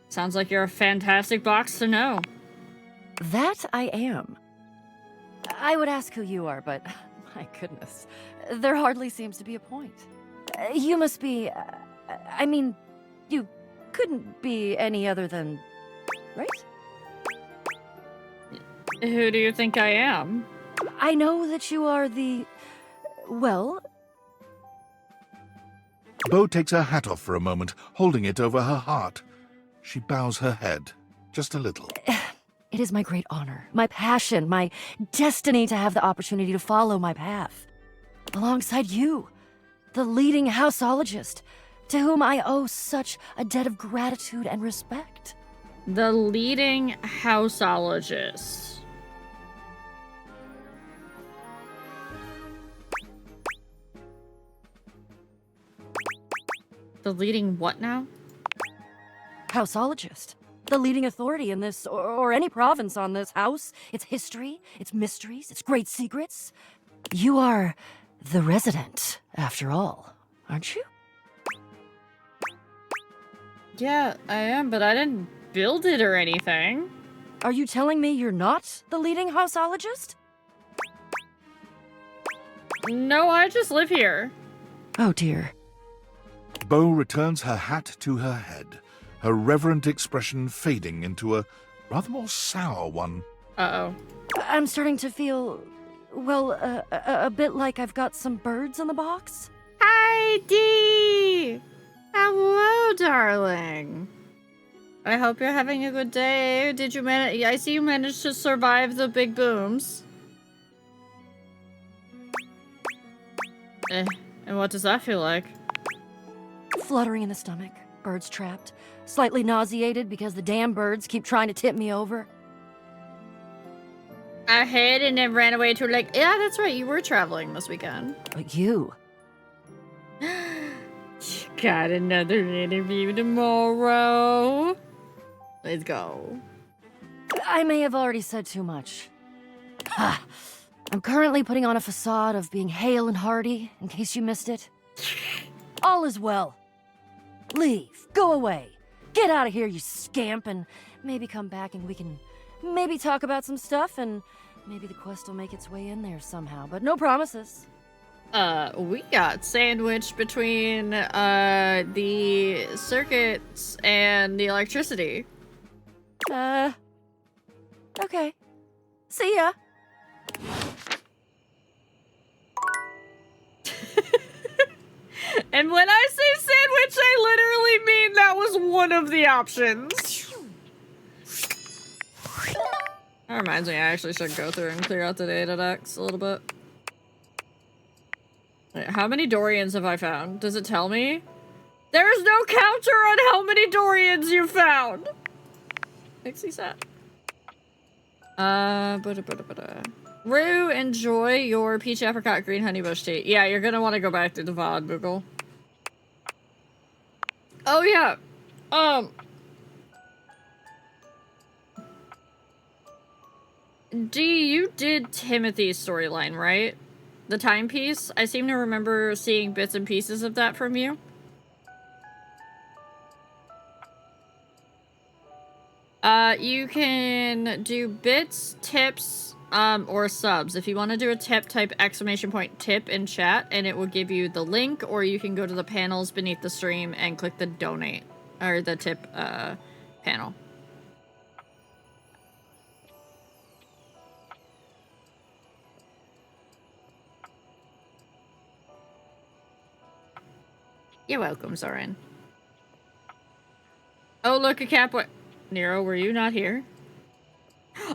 Sounds like you're a fantastic box to know. That I am. I would ask who you are, but my goodness, there hardly seems to be a point. You must be, I mean, you couldn't be any other than, right? Who do you think I am? I know that you are the, well... Bo takes her hat off for a moment, holding it over her heart. She bows her head, just a little. It is my great honor, my passion, my destiny to have the opportunity to follow my path. Alongside you, the leading houseologist, to whom I owe such a debt of gratitude and respect. The leading houseologist. The leading what now? Houseologist. The leading authority in this, or any province on this house, its history, its mysteries, its great secrets. You are the resident, after all, aren't you? Yeah, I am, but I didn't build it or anything. Are you telling me you're not the leading houseologist? No, I just live here. Oh dear. Bo returns her hat to her head, her reverent expression fading into a rather more sour one. Uh-oh. I'm starting to feel, well, a bit like I've got some birds in the box. Hi, Dee! Hello, darling. I hope you're having a good day. Did you manage? I see you managed to survive the big booms. And what does that feel like? Fluttering in the stomach, birds trapped, slightly nauseated because the damn birds keep trying to tip me over. I hid and then ran away to like, yeah, that's right, you were traveling this weekend. But you. Got another interview tomorrow. Let's go. I may have already said too much. I'm currently putting on a facade of being hale and hearty, in case you missed it. All is well. Leave. Go away. Get out of here, you scamp, and maybe come back and we can maybe talk about some stuff, and maybe the quest will make its way in there somehow, but no promises. We got sandwiched between, the circuits and the electricity. Okay. See ya. And when I say sandwich, I literally mean that was one of the options. That reminds me, I actually should go through and clear out the data decks a little bit. Wait, how many Dorians have I found? Does it tell me? There's no counter on how many Dorians you found! Pixie set. Rue, enjoy your peach apricot green honey bush tea. Yeah, you're gonna want to go back to the VOD, Google. Oh yeah. Dee, you did Timothy's storyline, right? The timepiece? I seem to remember seeing bits and pieces of that from you. You can do bits, tips, or subs. If you want to do a tip, type !tip in chat, and it will give you the link, or you can go to the panels beneath the stream and click the donate, or the tip, panel. You're welcome, Zoran. Oh, look, a cap. What? Nero, were you not here?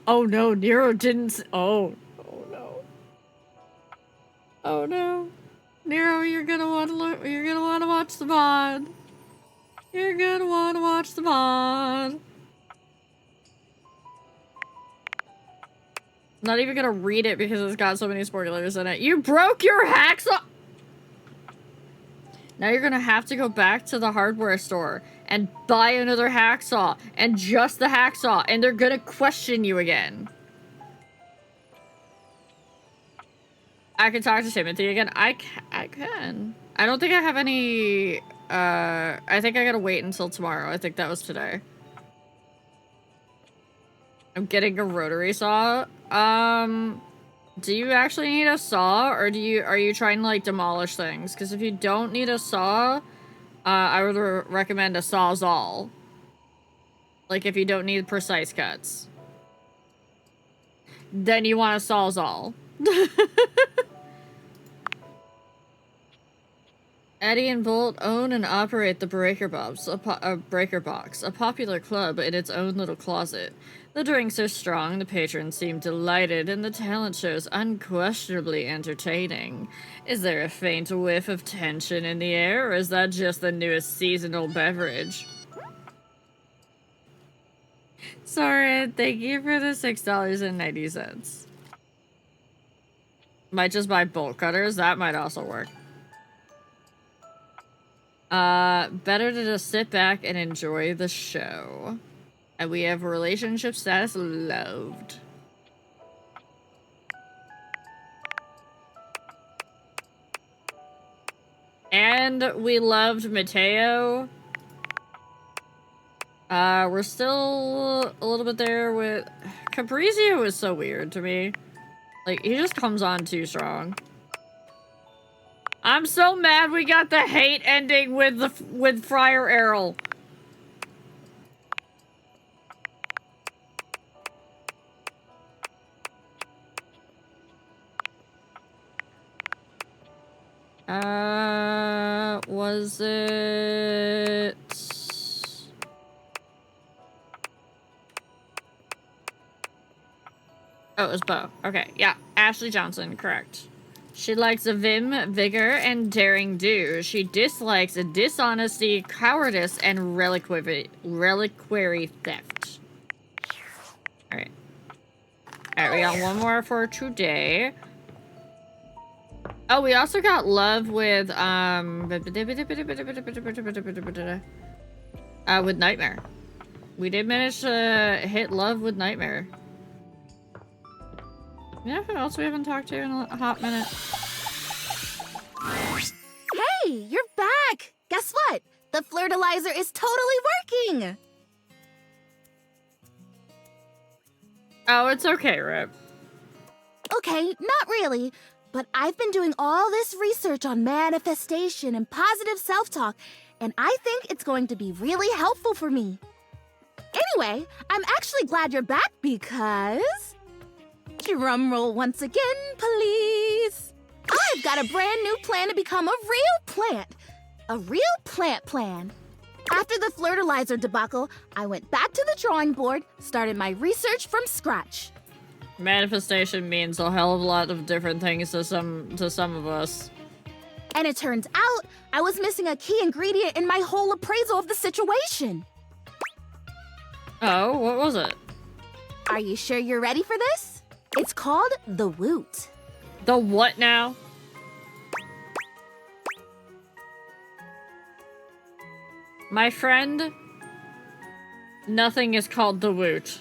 Oh no, Nero didn't. Oh no. Oh no. Nero, you're gonna want to look. You're gonna want to watch the VOD. You're gonna want to watch the VOD. Not even gonna read it because it's got so many spoilers in it. You broke your hacksaw. Now you're gonna have to go back to the hardware store and buy another hacksaw, and just the hacksaw, and they're gonna question you again. I can talk to Timothy again. I can. I don't think I have any, I think I gotta wait until tomorrow. I think that was today. I'm getting a rotary saw. Do you actually need a saw, or are you trying to like demolish things? Because if you don't need a saw, I would recommend a Sawzall. Like if you don't need precise cuts, then you want a Sawzall. Eddie and Bolt own and operate the Breaker Box, a popular club in its own little closet. The drinks are strong, the patrons seem delighted, and the talent shows unquestionably entertaining. Is there a faint whiff of tension in the air, or is that just the newest seasonal beverage? Sorry, thank you for the $6.90. Might just buy bolt cutters, that might also work. Better to just sit back and enjoy the show. And we have relationship status loved. and we loved Mateo. We're still a little bit there with... Caprizio is so weird to me. Like, he just comes on too strong. I'm so mad we got the hate ending with Friar Errol. Was it... Oh, it was Bo. Okay, yeah. Ashley Johnson, correct. She likes a vim, vigor, and daring do. She dislikes a dishonesty, cowardice, and reliquary theft. Alright. Alright, we got one more for today. Oh, we also got love with, with Nightmare. We did manage to hit love with Nightmare. Yeah, who else we haven't talked to in a hot minute? Hey, you're back! Guess what? The flirtilizer is totally working! Oh, it's okay, Rip. Okay, not really. But I've been doing all this research on manifestation and positive self-talk, and I think it's going to be really helpful for me. Anyway, I'm actually glad you're back because... Drum roll once again, please. I've got a brand new plan to become a real plant. A real plant plan. After the flirtilizer debacle, I went back to the drawing board, started my research from scratch. Manifestation means a hell of a lot of different things to some of us. And it turns out I was missing a key ingredient in my whole appraisal of the situation. Oh, what was it? Are you sure you're ready for this? It's called the woot. The what now? My friend, nothing is called the woot.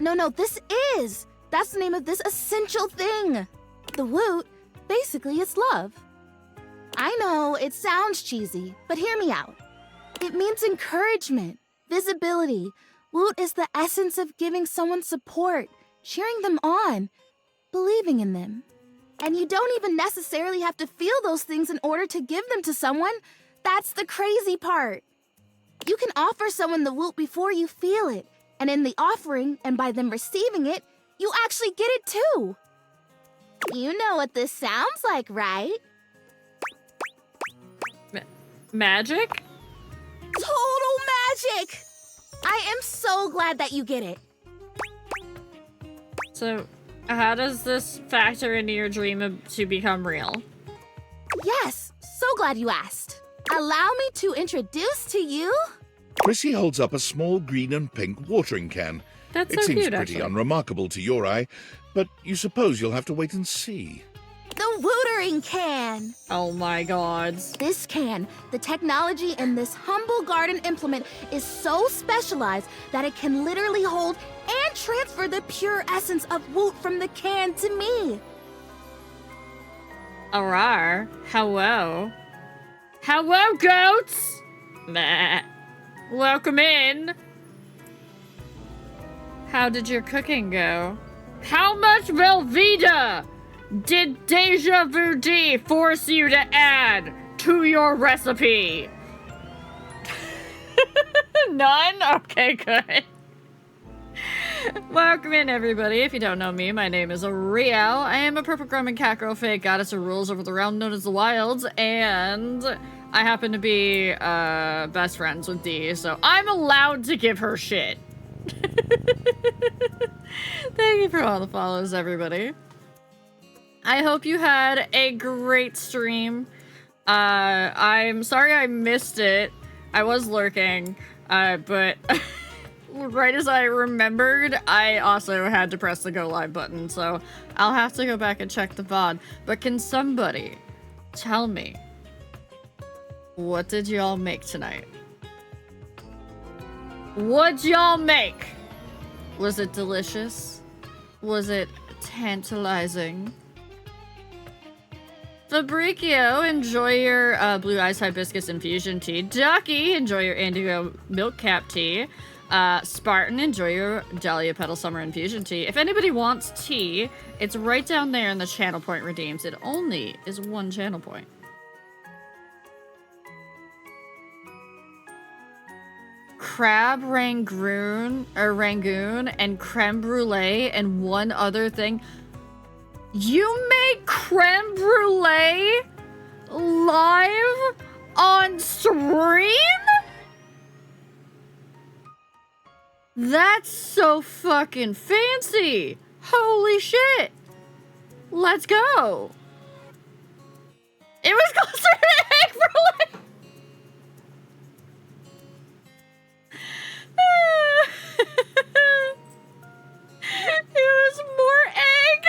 No, this is. That's the name of this essential thing. The woot, basically, is love. I know, it sounds cheesy, but hear me out. It means encouragement, visibility. Woot is the essence of giving someone support, cheering them on, believing in them. And you don't even necessarily have to feel those things in order to give them to someone. That's the crazy part. You can offer someone the woot before you feel it. And in the offering, and by them receiving it, you actually get it too. You know what this sounds like, right? Magic? Total magic! I am so glad that you get it. So, how does this factor into your dream to become real? Yes, so glad you asked. Allow me to introduce to you... Chrissy holds up a small green and pink watering can. That's it so seems cute, pretty actually. unremarkable to your eye, but you suppose you'll have to wait and see. The wootering can! Oh my god. This can, the technology in this humble garden implement is so specialized that it can literally hold and transfer the pure essence of woot from the can to me. Arar. Hello. Hello, goats! Meh. Welcome in. How did your cooking go? How much Velveeta did Deja VOD force you to add to your recipe? None? Okay, good. Welcome in, everybody. If you don't know me, my name is Ariel. I am a purple Roman cat girl fake goddess who rules over the realm known as the Wilds, and I happen to be best friends with Dee, so I'm allowed to give her shit. Thank you for all the follows, everybody. I hope you had a great stream. I'm sorry I missed it. I was lurking, but right as I remembered, I also had to press the go live button, so I'll have to go back and check the VOD. But can somebody tell me, what did y'all make tonight? What'd y'all make? Was it delicious? Was it tantalizing? Fabricio, enjoy your Blue Eyes Hibiscus Infusion Tea. Ducky, enjoy your Indigo Milk Cap Tea. Spartan, enjoy your Dahlia Petal Summer Infusion Tea. If anybody wants tea, it's right down there in the channel point redeems. It only is 1 channel point. Crab Rangoon, and creme brulee and one other thing. You make creme brulee live on stream? That's so fucking fancy. Holy shit. Let's go. It was closer to egg brulee. It was more egg.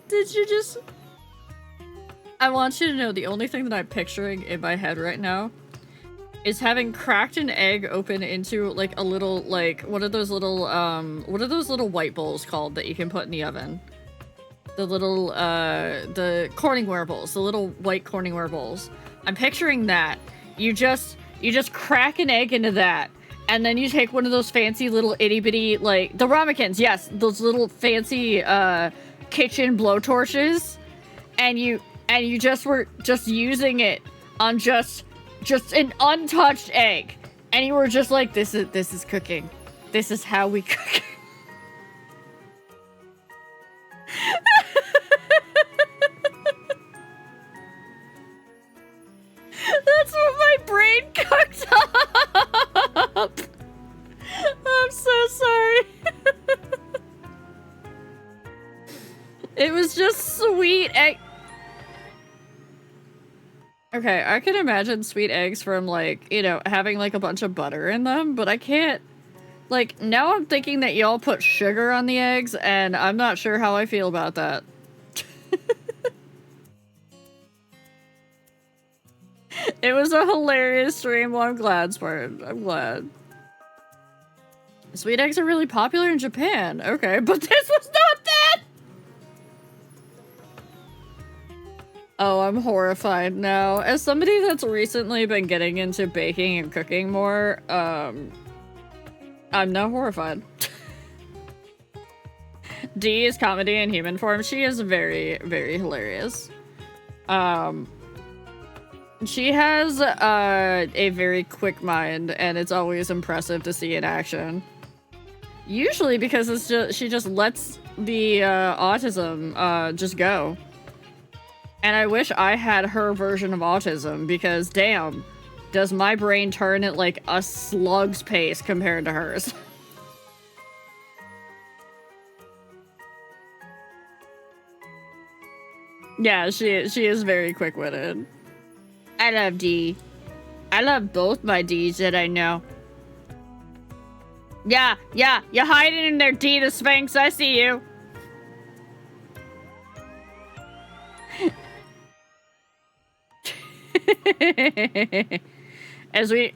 Did you just... I want you to know the only thing that I'm picturing in my head right now is having cracked an egg open into like a little, like, what are those little white bowls called that you can put in the oven? The little, the Corningware bowls, the little white Corningware bowls. I'm picturing that. You just crack an egg into that, and then you take one of those fancy little itty bitty, like, the ramekins, yes, those little fancy, kitchen blowtorches, and you just were just using it on just an untouched egg, and you were just like, this is cooking. This is how we cook. That's what my brain cooked up. I'm so sorry. It was just sweet egg. Okay, I can imagine sweet eggs from, like, you know, having like a bunch of butter in them, but I can't. Like, now I'm thinking that y'all put sugar on the eggs, and I'm not sure how I feel about that. It was a hilarious stream. Well, I'm glad, Spartan. I'm glad. Sweet eggs are really popular in Japan. Okay, but this was not that! Oh, I'm horrified now. As somebody that's recently been getting into baking and cooking more, I'm now horrified. D is comedy in human form. She is very, very hilarious. She has a very quick mind, and it's always impressive to see in action. Usually because it's just, she just lets the autism just go. And I wish I had her version of autism, because damn, does my brain turn at like a slug's pace compared to hers. Yeah, she is very quick-witted. I love D. I love both my Ds that I know. Yeah, you're hiding in there, D the Sphinx. I see you.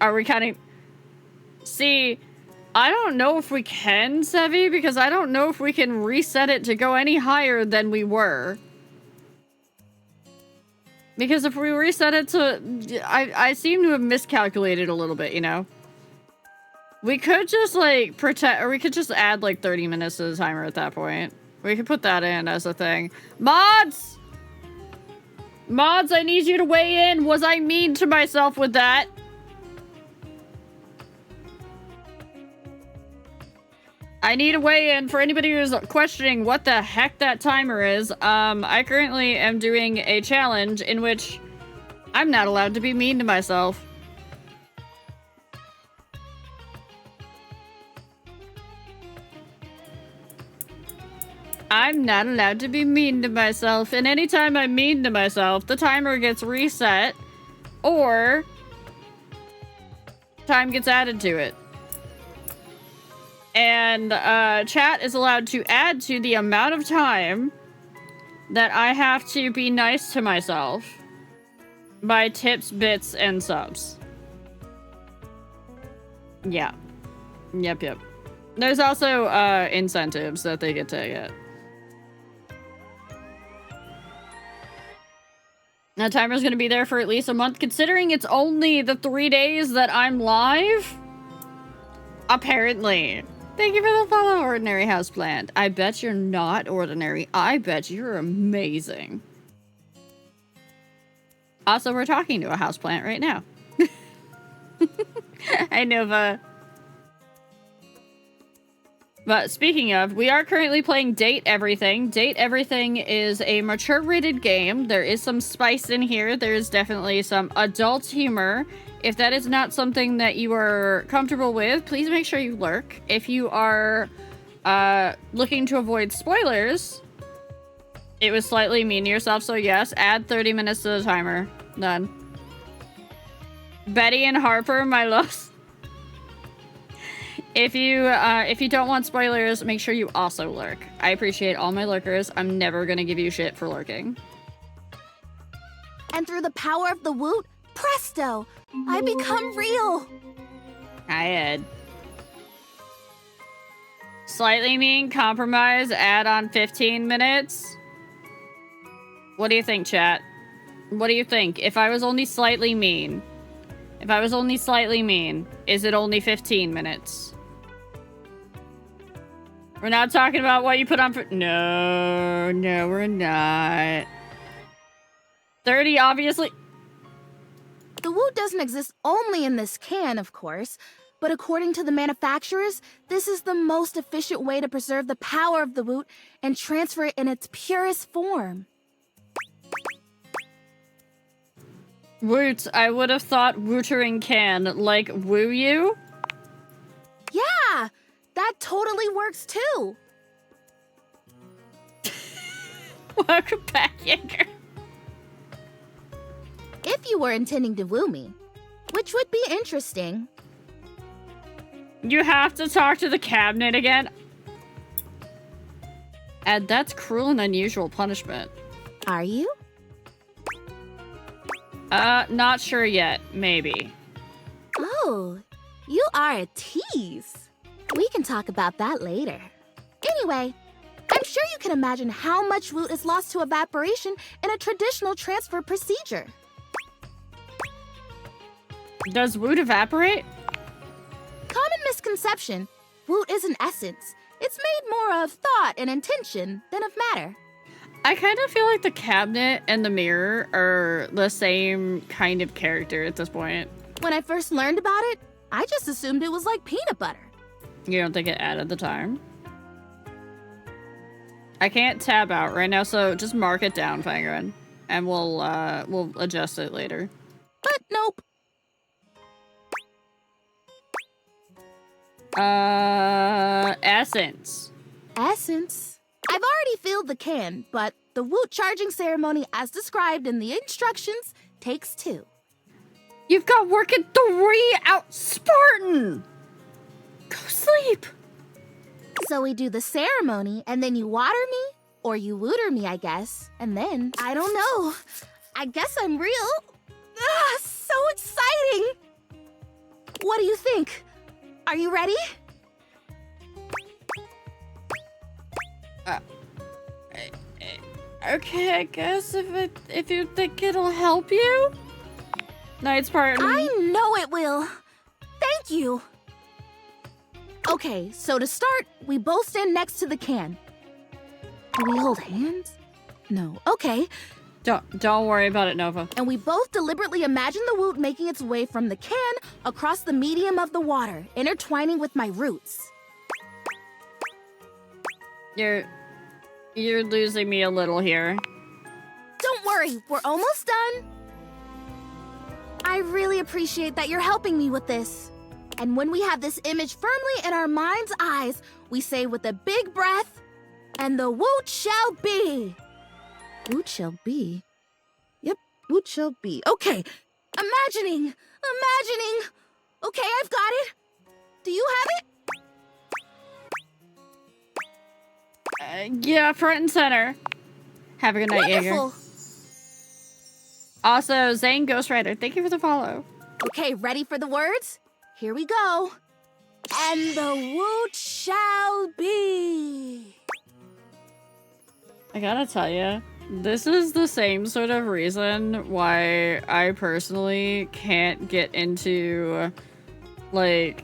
Are we counting? See, I don't know if we can, Sevi, because I don't know if we can reset it to go any higher than we were. Because if we reset it to... I seem to have miscalculated a little bit, you know? We could just, like, or we could just add, like, 30 minutes to the timer at that point. We could put that in as a thing. Mods! Mods, I need you to weigh in. Was I mean to myself with that? I need a weigh-in for anybody who's questioning what the heck that timer is. I currently am doing a challenge in which I'm not allowed to be mean to myself. I'm not allowed to be mean to myself, and anytime I'm mean to myself, the timer gets reset, or time gets added to it. And chat is allowed to add to the amount of time that I have to be nice to myself by tips, bits, and subs. Yeah. Yep. There's also incentives that they get to get. That timer's gonna be there for at least a month, considering it's only the 3 days that I'm live. Apparently. Thank you for the follow, Ordinary Houseplant. I bet you're not ordinary. I bet you're amazing. Also, we're talking to a houseplant right now. Hi, Nova. But speaking of, we are currently playing Date Everything. Date Everything is a mature rated game. There is some spice in here. There is definitely some adult humor. If that is not something that you are comfortable with, please make sure you lurk. If you are looking to avoid spoilers, it was slightly mean to yourself, so yes, add 30 minutes to the timer. Done. Betty and Harper, my loves. If you don't want spoilers, make sure you also lurk. I appreciate all my lurkers. I'm never gonna give you shit for lurking. And through the power of the woot, presto! I become real! Hi, Ed. Slightly mean, compromise, add on 15 minutes. What do you think, chat? What do you think? If I was only slightly mean, is it only 15 minutes? We're not talking about what you put on for— No, we're not. 30, obviously. The woot doesn't exist only in this can, of course, but according to the manufacturers, this is the most efficient way to preserve the power of the woot and transfer it in its purest form. Woot, I would have thought wootering can, like woo you? Yeah, that totally works too. Welcome back, Jaeger. If you were intending to woo me, which would be interesting. You have to talk to the cabinet again? And that's cruel and unusual punishment. Are you? Not sure yet. Maybe. Oh, you are a tease. We can talk about that later. Anyway, I'm sure you can imagine how much woot is lost to evaporation in a traditional transfer procedure. Does woot evaporate? Common misconception. Woot is an essence. It's made more of thought and intention than of matter. I kind of feel like the cabinet and the mirror are the same kind of character at this point. When I first learned about it, I just assumed it was like peanut butter. You don't think it added the time? I can't tab out right now, so just mark it down, Fangren, and we'll adjust it later. But nope. Essence. Essence? I've already filled the can, but the woot charging ceremony as described in the instructions takes 2. You've got work at 3 out, Spartan! Go sleep! So we do the ceremony, and then you water me? Or you wooter me, I guess. And then, I don't know. I guess I'm real. Ah, so exciting! What do you think? Are you ready? Okay, I guess if you think it'll help you? Night Spartan. I know it will. Thank you. Okay, so to start, we both stand next to the can. Do we hold hands? No. Okay. Don't worry about it, Nova. And we both deliberately imagine the woot making its way from the can across the medium of the water, intertwining with my roots. You're losing me a little here. Don't worry, we're almost done. I really appreciate that you're helping me with this. And when we have this image firmly in our mind's eyes, we say with a big breath, and the woot shall be. Woot shall be? Yep, woot shall be. Okay, imagining. Okay, I've got it. Do you have it? Yeah, front and center. Have a good night, Wonderful. Jaeger. Also, Zane Ghost Rider, thank you for the follow. Okay, ready for the words? Here we go. And the woot shall be. I gotta tell you, this is the same sort of reason why I personally can't get into, like,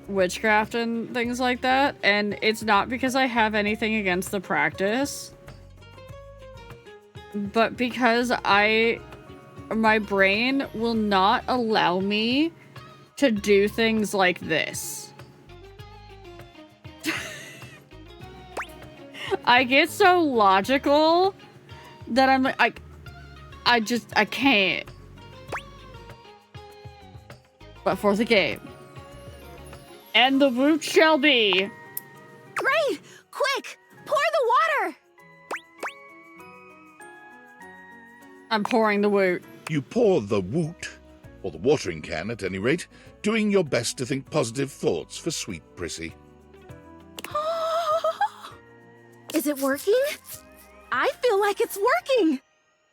witchcraft and things like that. And it's not because I have anything against the practice, but because my brain will not allow me to do things like this. I get so logical that I'm like, I can't. But for the game. And the root shall be. Great! Quick! Pour the water! I'm pouring the woot. You pour the woot, or the watering can at any rate, doing your best to think positive thoughts for sweet Prissy. Is it working? I feel like it's working!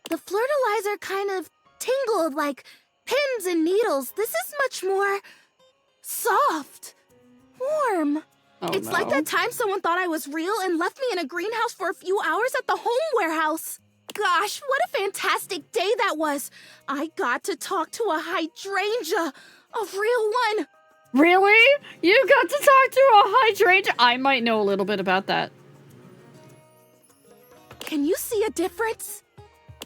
The fertilizer kind of tingled like pins and needles. This is much more soft, warm. Oh, It's like that time someone thought I was real and left me in a greenhouse for a few hours at the home warehouse. Gosh, what a fantastic day that was! I got to talk to a hydrangea, a real one. Really? You got to talk to a hydrangea? I might know a little bit about that. Can you see a difference?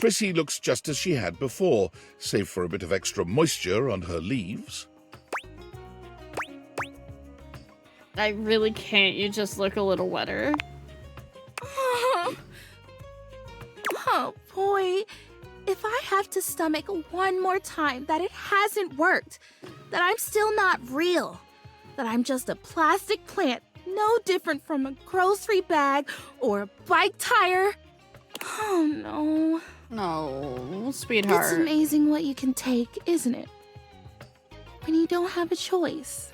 Prissy looks just as she had before, save for a bit of extra moisture on her leaves. I really can't. You just look a little wetter. Oh boy, if I have to stomach one more time that it hasn't worked, that I'm still not real, that I'm just a plastic plant, no different from a grocery bag or a bike tire. Oh no. No, sweetheart. It's amazing what you can take, isn't it? When you don't have a choice.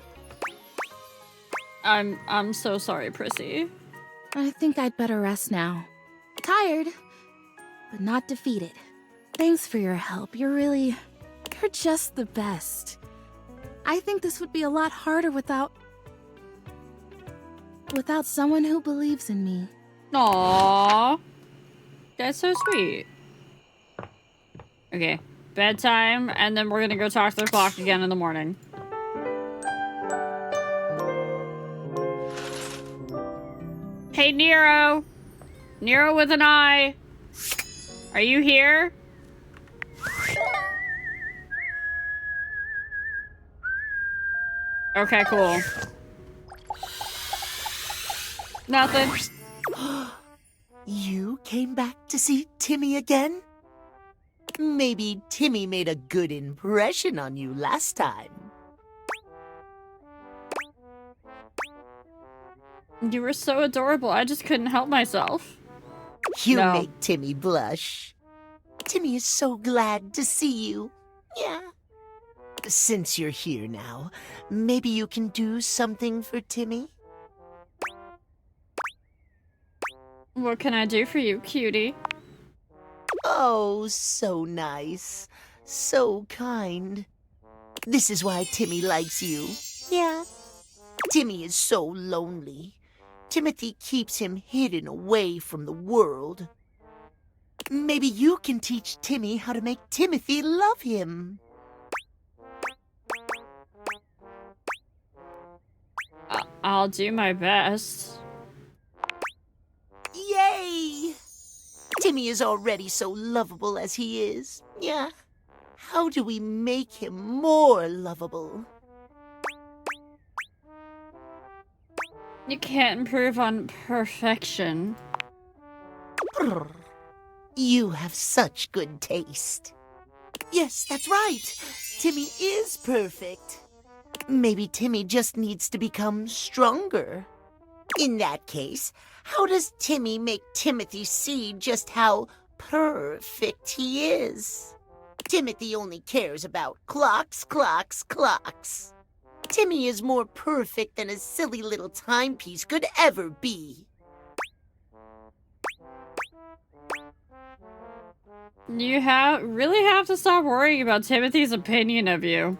I'm so sorry, Prissy. I think I'd better rest now. Tired, but not defeated. Thanks for your help. You're just the best. I think this would be a lot harder without someone who believes in me. Aww. That's so sweet. Okay, bedtime, and then we're gonna go talk to the clock again in the morning. Hey, Nero! Nero with an eye! Are you here? Okay, cool. Nothing. You came back to see Timmy again? Maybe Timmy made a good impression on you last time. You were so adorable, I just couldn't help myself. You No. make Timmy blush. Timmy is so glad to see you. Yeah. Since you're here now, maybe you can do something for Timmy? What can I do for you, cutie? Oh, so nice. So kind. This is why Timmy likes you. Yeah. Timmy is so lonely. Timothy keeps him hidden away from the world. Maybe you can teach Timmy how to make Timothy love him. I'll do my best. Yay! Timmy is already so lovable as he is. Yeah. How do we make him more lovable? You can't improve on perfection. Brr. You have such good taste. Yes, that's right. Timmy is perfect. Maybe Timmy just needs to become stronger. In that case, how does Timmy make Timothy see just how perfect he is? Timothy only cares about clocks, clocks, clocks. Timmy is more perfect than a silly little timepiece could ever be. You really have to stop worrying about Timothy's opinion of you.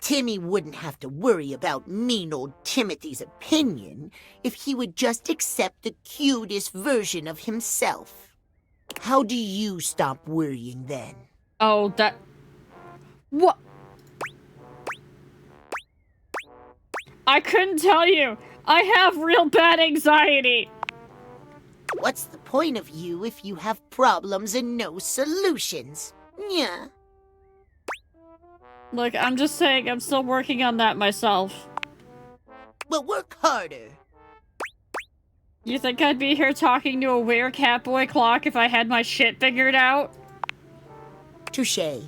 Timmy wouldn't have to worry about mean old Timothy's opinion if he would just accept the cutest version of himself. How do you stop worrying then? Oh, that... What? I couldn't tell you. I have real bad anxiety. What's the point of you if you have problems and no solutions? Yeah. Look, I'm just saying I'm still working on that myself. Well, work harder. You think I'd be here talking to a weird catboy clock if I had my shit figured out? Touché.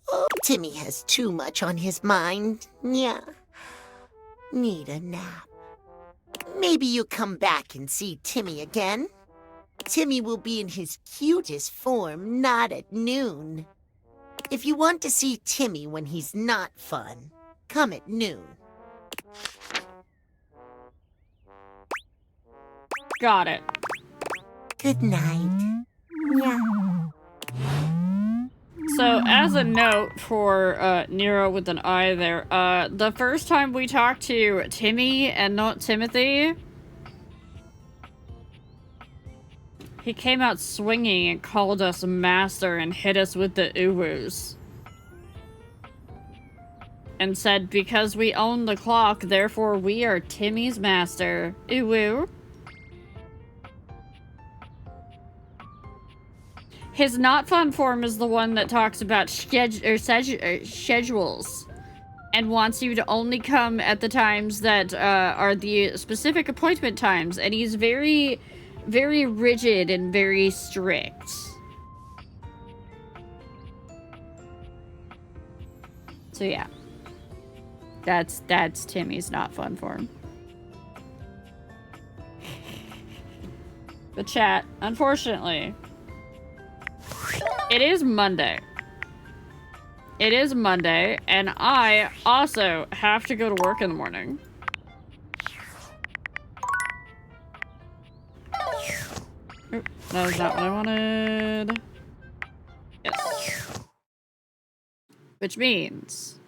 Oh, Timmy has too much on his mind. Yeah. Need a nap. Maybe you come back and see Timmy again. Timmy will be in his cutest form, not at noon. If you want to see Timmy when he's not fun, come at noon. Got it. Good night. Yeah. So, as a note for Nero with an I there, the first time we talked to Timmy and not Timothy, he came out swinging and called us master and hit us with the uwus. And said, because we own the clock, therefore we are Timmy's master. Uwu. His not fun form is the one that talks about schedules and wants you to only come at the times that are the specific appointment times, and he's very, very rigid and very strict. So yeah, that's Timmy's not fun form. The chat, unfortunately. It is Monday. It is Monday, and I also have to go to work in the morning. Oop, that is not what I wanted. Yes. Which means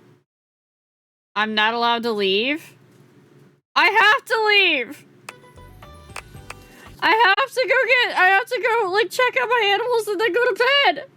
I'm not allowed to leave. I have to leave! I have to go, like, check out my animals and then go to bed!